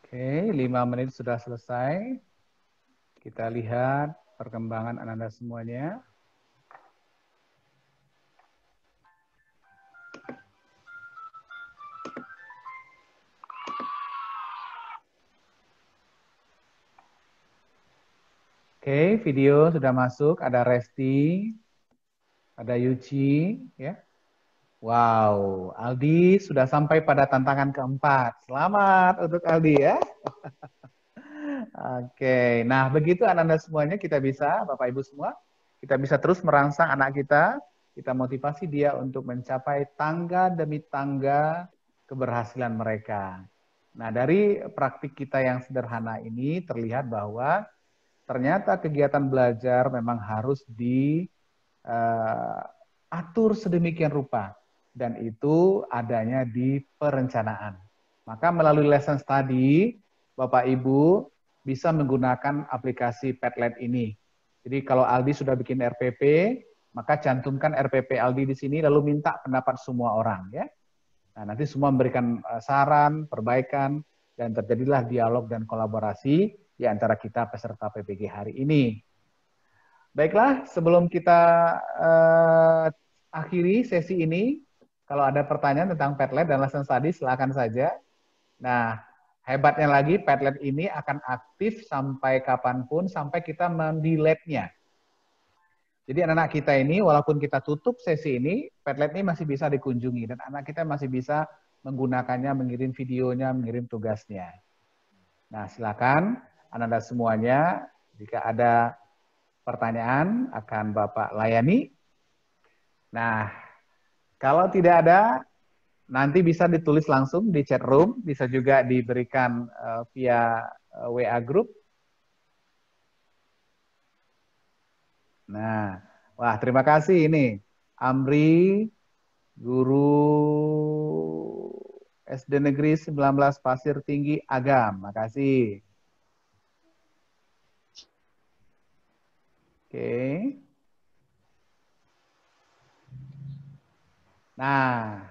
Oke, 5 menit sudah selesai. Kita lihat perkembangan anak-anak semuanya. Oke, video sudah masuk. Ada Resti, ada Yuci, ya. Wow, Aldi sudah sampai pada tantangan keempat. Selamat untuk Aldi ya. Oke, nah begitu anak-anak semuanya kita bisa, Bapak Ibu semua, kita bisa terus merangsang anak kita motivasi dia untuk mencapai tangga demi tangga keberhasilan mereka. Nah, dari praktik kita yang sederhana ini terlihat bahwa ternyata kegiatan belajar memang harus diatur sedemikian rupa. Dan itu adanya di perencanaan. Maka melalui lesson study, Bapak Ibu bisa menggunakan aplikasi Padlet ini. Jadi kalau Aldi sudah bikin RPP, maka cantumkan RPP Aldi di sini, lalu minta pendapat semua orang, ya. Nah, nanti semua memberikan saran, perbaikan, dan terjadilah dialog dan kolaborasi di antara kita peserta PPG hari ini. Baiklah, sebelum kita akhiri sesi ini, kalau ada pertanyaan tentang Padlet dan lesson study, silakan saja. Nah, hebatnya lagi, Padlet ini akan aktif sampai kapanpun, sampai kita mendelete-nya. Jadi anak-anak kita ini, walaupun kita tutup sesi ini, Padlet ini masih bisa dikunjungi, dan anak kita masih bisa menggunakannya, mengirim videonya, mengirim tugasnya. Nah, silakan Anda semuanya, jika ada pertanyaan akan Bapak layani. Nah, kalau tidak ada, nanti bisa ditulis langsung di chat room, bisa juga diberikan via WA group. Nah, wah terima kasih ini Amri, guru SD Negeri 19 Pasir Tinggi Agam. Makasih. Oke. Nah,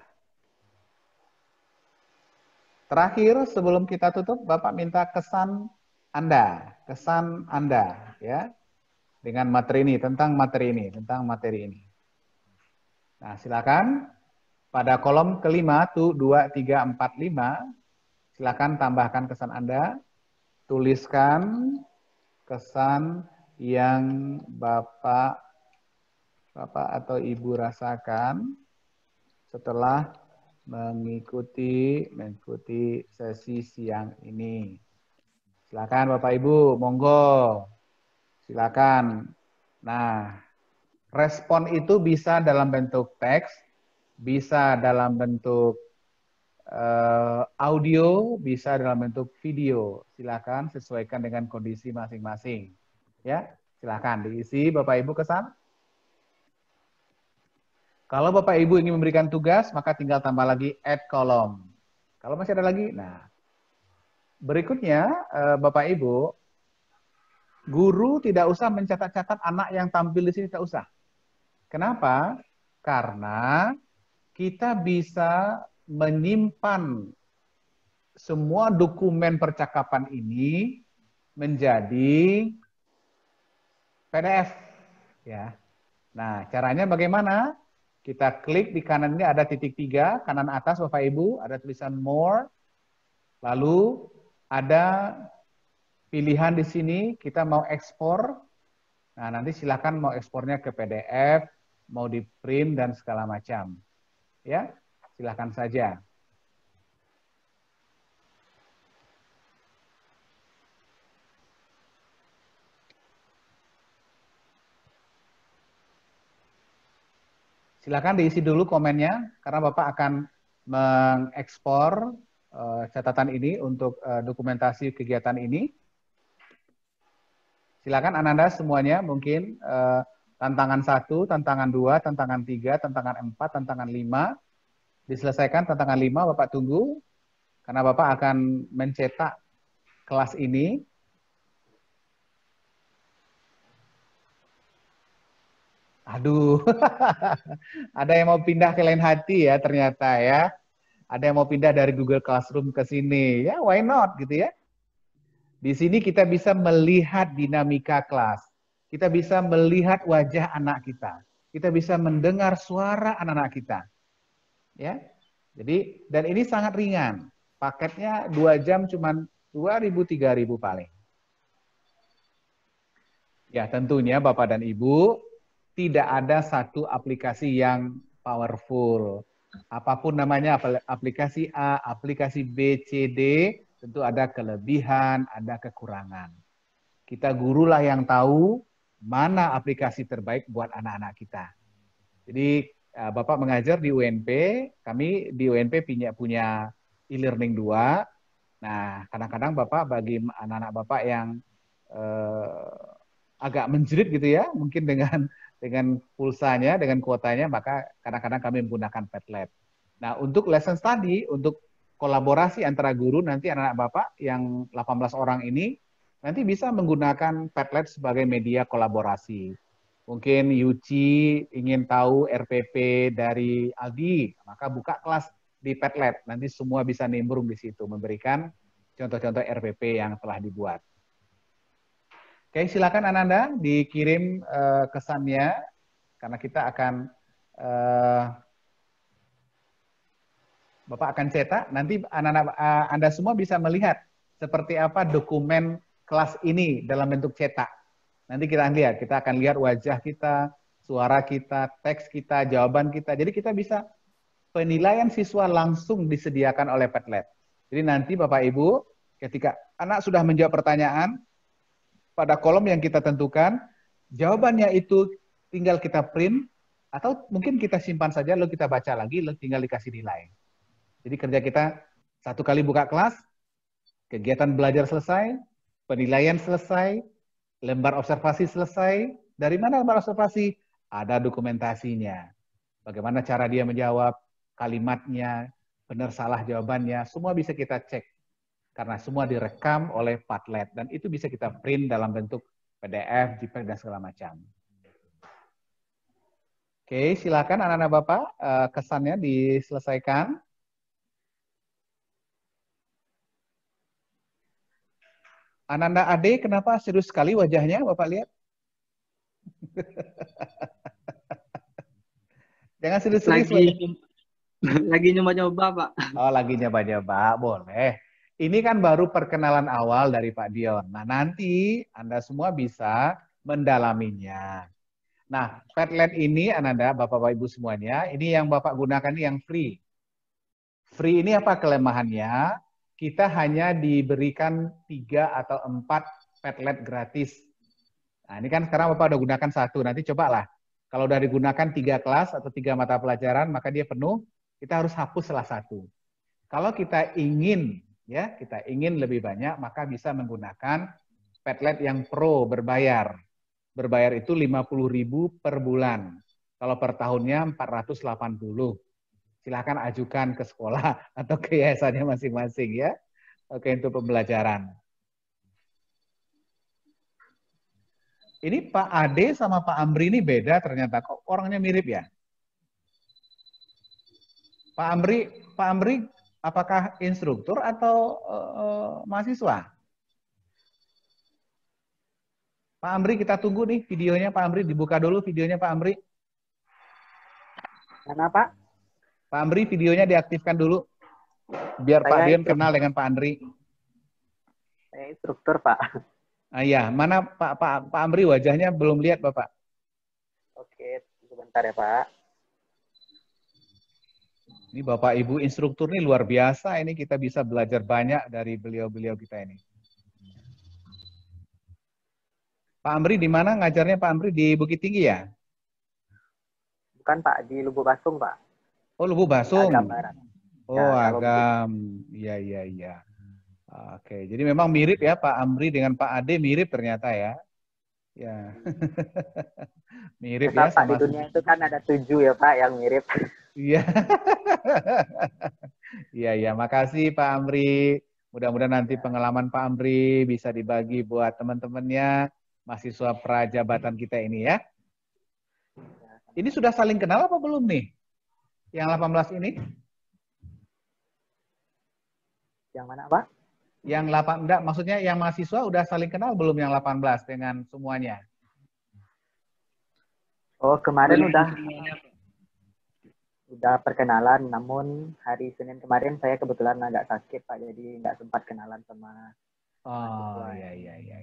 terakhir sebelum kita tutup, Bapak minta kesan Anda ya. Dengan materi ini, tentang materi ini. Nah, silakan pada kolom kelima tuh 2, 3, 4, 5, silakan tambahkan kesan Anda, tuliskan kesan yang Bapak atau Ibu rasakan setelah mengikuti sesi siang ini. Silakan Bapak Ibu, monggo. Silakan. Nah, respon itu bisa dalam bentuk teks, bisa dalam bentuk audio, bisa dalam bentuk video. Silakan sesuaikan dengan kondisi masing-masing. Ya, silakan diisi Bapak Ibu kesan. Kalau Bapak Ibu ingin memberikan tugas, maka tinggal tambah lagi add column. Kalau masih ada lagi, nah berikutnya Bapak Ibu, guru tidak usah mencatat-catat anak yang tampil di sini, tidak usah. Kenapa? Karena kita bisa menyimpan semua dokumen percakapan ini menjadi PDF. Ya. Nah, caranya bagaimana? Kita klik di kanan ini ada titik 3, kanan atas Bapak Ibu, ada tulisan more. Lalu ada pilihan di sini, kita mau ekspor. Nah, nanti silakan mau ekspornya ke PDF, mau di print dan segala macam. Ya, silakan saja. Silakan diisi dulu komennya, karena Bapak akan mengekspor catatan ini untuk dokumentasi kegiatan ini. Silakan Ananda semuanya, mungkin tantangan 1, tantangan 2, tantangan 3, tantangan 4, tantangan 5. Diselesaikan tantangan 5, Bapak tunggu, karena Bapak akan mencetak kelas ini. Aduh, ada yang mau pindah ke lain hati ya ternyata ya. Ada yang mau pindah dari Google Classroom ke sini. Ya, why not gitu ya. Di sini kita bisa melihat dinamika kelas. Kita bisa melihat wajah anak kita. Kita bisa mendengar suara anak-anak kita. Ya. Jadi, dan ini sangat ringan. Paketnya 2 jam cuman 2.000, 3.000 paling. Ya, tentunya Bapak dan Ibu, tidak ada satu aplikasi yang powerful. Apapun namanya, aplikasi A, aplikasi B, C, D, tentu ada kelebihan, ada kekurangan. Kita gurulah yang tahu mana aplikasi terbaik buat anak-anak kita. Jadi Bapak mengajar di UNP, kami di UNP punya e-learning 2. Nah, kadang-kadang Bapak bagi anak-anak Bapak yang agak menjerit gitu ya, mungkin dengan pulsanya, dengan kuotanya, maka kadang-kadang kami menggunakan Padlet. Nah, untuk lesson study, untuk kolaborasi antara guru, nanti anak-anak Bapak yang 18 orang ini nanti bisa menggunakan Padlet sebagai media kolaborasi. Mungkin Yuci ingin tahu RPP dari Aldi, maka buka kelas di Padlet. Nanti semua bisa nimbrung di situ, memberikan contoh-contoh RPP yang telah dibuat. Oke, silakan Ananda dikirim kesannya, karena kita akan, Bapak akan cetak. Nanti anak-anak Anda semua bisa melihat seperti apa dokumen kelas ini dalam bentuk cetak. Nanti kita akan lihat wajah kita, suara kita, teks kita, jawaban kita. Jadi kita bisa penilaian siswa langsung disediakan oleh Padlet. Jadi nanti Bapak Ibu, ketika anak sudah menjawab pertanyaan, pada kolom yang kita tentukan, jawabannya itu tinggal kita print, atau mungkin kita simpan saja, lalu kita baca lagi, lalu tinggal dikasih nilai. Jadi kerja kita 1 kali buka kelas, kegiatan belajar selesai, penilaian selesai, lembar observasi selesai. Dari mana lembar observasi? Ada dokumentasinya. Bagaimana cara dia menjawab, kalimatnya, benar salah jawabannya, semua bisa kita cek. Karena semua direkam oleh Padlet. Dan itu bisa kita print dalam bentuk PDF, JPEG, dan segala macam. Oke, silakan anak-anak Bapak, kesannya diselesaikan. Ananda Ade, kenapa serius sekali wajahnya, Bapak lihat? Jangan serius-serius.
Lagi nyoba-nyoba, Pak.
Oh, lagi nyoba-nyoba, boleh. Ini kan baru perkenalan awal dari Pak Dion. Nah, nanti Anda semua bisa mendalaminya. Nah, Padlet ini, Ananda, Bapak-Bapak Ibu semuanya, ini yang Bapak gunakan ini yang free. Free ini apa kelemahannya? Kita hanya diberikan 3 atau 4 Padlet gratis. Nah, ini kan sekarang Bapak udah gunakan 1, nanti cobalah. Kalau udah digunakan 3 kelas atau 3 mata pelajaran, maka dia penuh, kita harus hapus salah 1. Kalau kita ingin lebih banyak, maka bisa menggunakan Padlet yang pro berbayar. Berbayar itu 50.000 per bulan. Kalau per tahunnya 480. Silahkan ajukan ke sekolah atau ke yayasannya masing-masing ya. Oke, untuk pembelajaran. Ini Pak Ade sama Pak Amri ini beda ternyata. Kok orangnya mirip ya? Pak Amri apakah instruktur atau mahasiswa? Pak Amri, kita tunggu nih videonya Pak Amri. Dibuka dulu videonya Pak Amri.
Kenapa?
Pak Amri, videonya diaktifkan dulu. Biar Pak Dion kenal dengan Pak Andri.
Saya instruktur, Pak.
Ah, iya, mana Pak Amri wajahnya belum lihat, Bapak.
Oke, sebentar ya, Pak.
Ini Bapak Ibu instruktur nih luar biasa. Ini kita bisa belajar banyak dari beliau-beliau kita ini. Pak Amri di mana ngajarnya Pak Amri? Di Bukit Tinggi ya?
Bukan, Pak. Di Lubuk Basung, Pak.
Oh, Lubuk Basung.
Agam Barat.
Oh, ya, Agam. Iya. Oke, jadi memang mirip ya Pak Amri dengan Pak Ade, mirip ternyata ya. Ya. Mirip ya
Pak,
sama
di dunia itu kan ada 7 ya, Pak, yang mirip.
Iya. Iya, makasih Pak Amri. Mudah-mudahan nanti pengalaman Pak Amri bisa dibagi buat teman-temannya, mahasiswa prajabatan kita ini ya. Ini sudah saling kenal apa belum nih? Yang 18 ini?
Yang mana, Pak?
Yang 8, enggak, maksudnya yang mahasiswa udah saling kenal belum yang 18 dengan semuanya?
Oh, kemarin udah perkenalan, namun hari Senin kemarin saya kebetulan agak sakit, Pak, jadi nggak sempat kenalan sama
mahasiswa. Iya.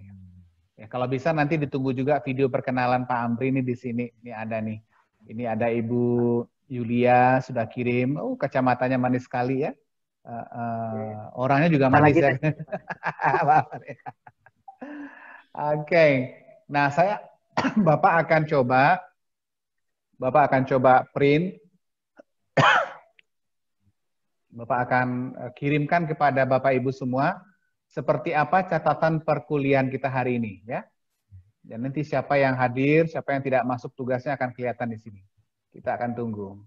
Ya, kalau bisa nanti ditunggu juga video perkenalan Pak Amri ini di sini. Ini ada nih. Ini ada Ibu Yulia sudah kirim. Oh, kacamatanya manis sekali ya. Orangnya juga manis ya. Oke. Nah, Bapak akan coba print Bapak akan kirimkan kepada Bapak Ibu semua seperti apa catatan perkuliahan kita hari ini ya. Dan nanti siapa yang hadir, siapa yang tidak masuk tugasnya akan kelihatan di sini. Kita akan tunggu.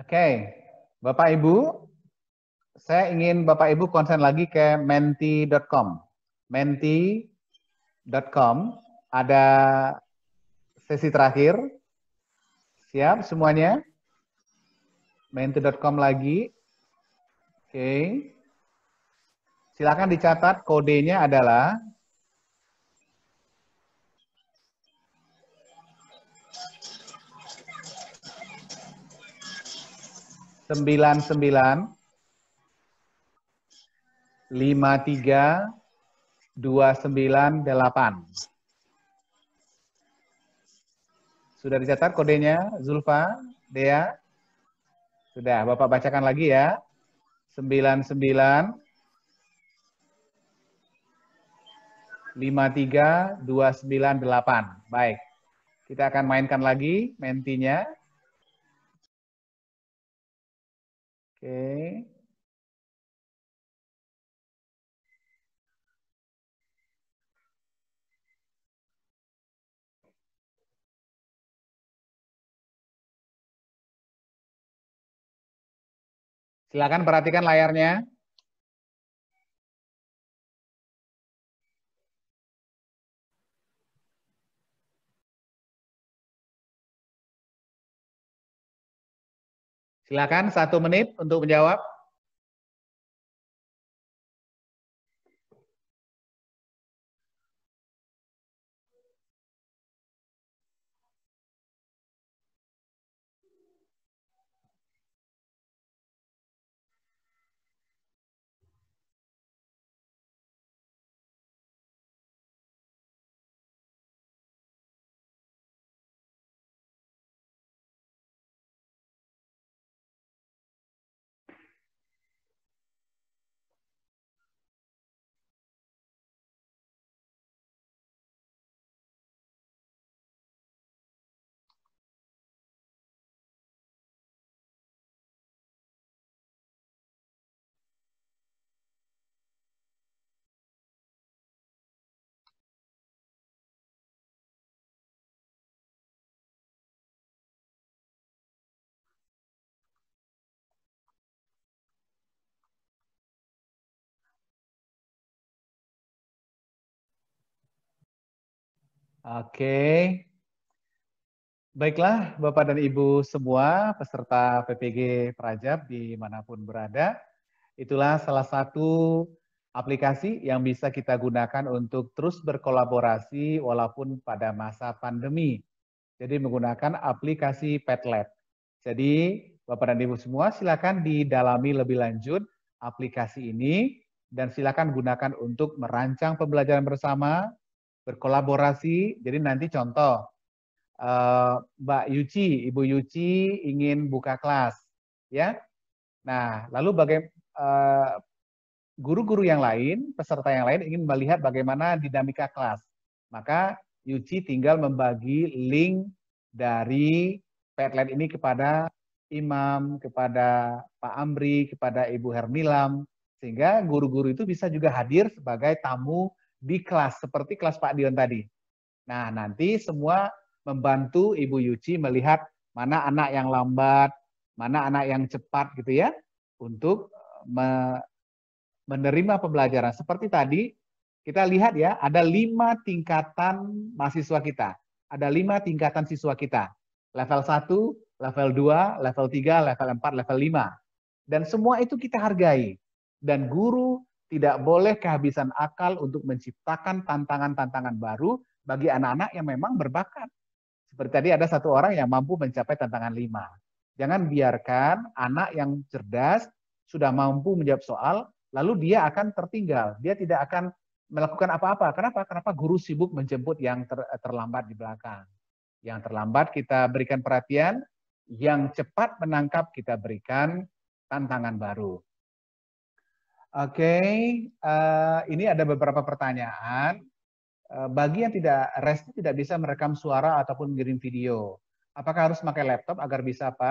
Oke, Bapak Ibu, saya ingin Bapak Ibu konsen lagi ke menti.com. Menti.com ada sesi terakhir. Siap semuanya? Menti.com lagi. Oke. Silakan dicatat, kodenya adalah 9953298. Sudah dicatat kodenya, Zulfa, Dea? Sudah, Bapak bacakan lagi ya. 9953298. Baik. Kita akan mainkan lagi mentinya. Oke. Silakan perhatikan layarnya. Silakan 1 menit untuk menjawab. Oke. Baiklah, Bapak dan Ibu semua, peserta PPG Prajab dimanapun berada. Itulah salah satu aplikasi yang bisa kita gunakan untuk terus berkolaborasi walaupun pada masa pandemi. Jadi menggunakan aplikasi Padlet. Jadi Bapak dan Ibu semua silakan didalami lebih lanjut aplikasi ini dan silakan gunakan untuk merancang pembelajaran bersama, berkolaborasi. Jadi nanti contoh, Mbak Yuci, Ibu Yuci ingin buka kelas, ya. Nah, lalu guru-guru yang lain, peserta yang lain ingin melihat bagaimana dinamika kelas. Maka Yuci tinggal membagi link dari Padlet ini kepada Imam, kepada Pak Amri, kepada Ibu Hernilam, sehingga guru-guru itu bisa juga hadir sebagai tamu di kelas, seperti kelas Pak Dion tadi. Nah, nanti semua membantu Ibu Yuci melihat mana anak yang lambat, mana anak yang cepat gitu ya, untuk menerima pembelajaran. Seperti tadi, kita lihat ya, ada 5 tingkatan mahasiswa kita. Ada 5 tingkatan siswa kita. Level 1, level 2, level 3, level 4, level 5. Dan semua itu kita hargai. Dan guru tidak boleh kehabisan akal untuk menciptakan tantangan-tantangan baru bagi anak-anak yang memang berbakat. Seperti tadi ada 1 orang yang mampu mencapai tantangan 5. Jangan biarkan anak yang cerdas sudah mampu menjawab soal, lalu dia akan tertinggal. Dia tidak akan melakukan apa-apa. Kenapa? Kenapa guru sibuk menjemput yang terlambat di belakang. Yang terlambat kita berikan perhatian, yang cepat menangkap kita berikan tantangan baru. Oke, ini ada beberapa pertanyaan. Bagi yang Resti tidak bisa merekam suara ataupun mengirim video, apakah harus pakai laptop agar bisa, Pak?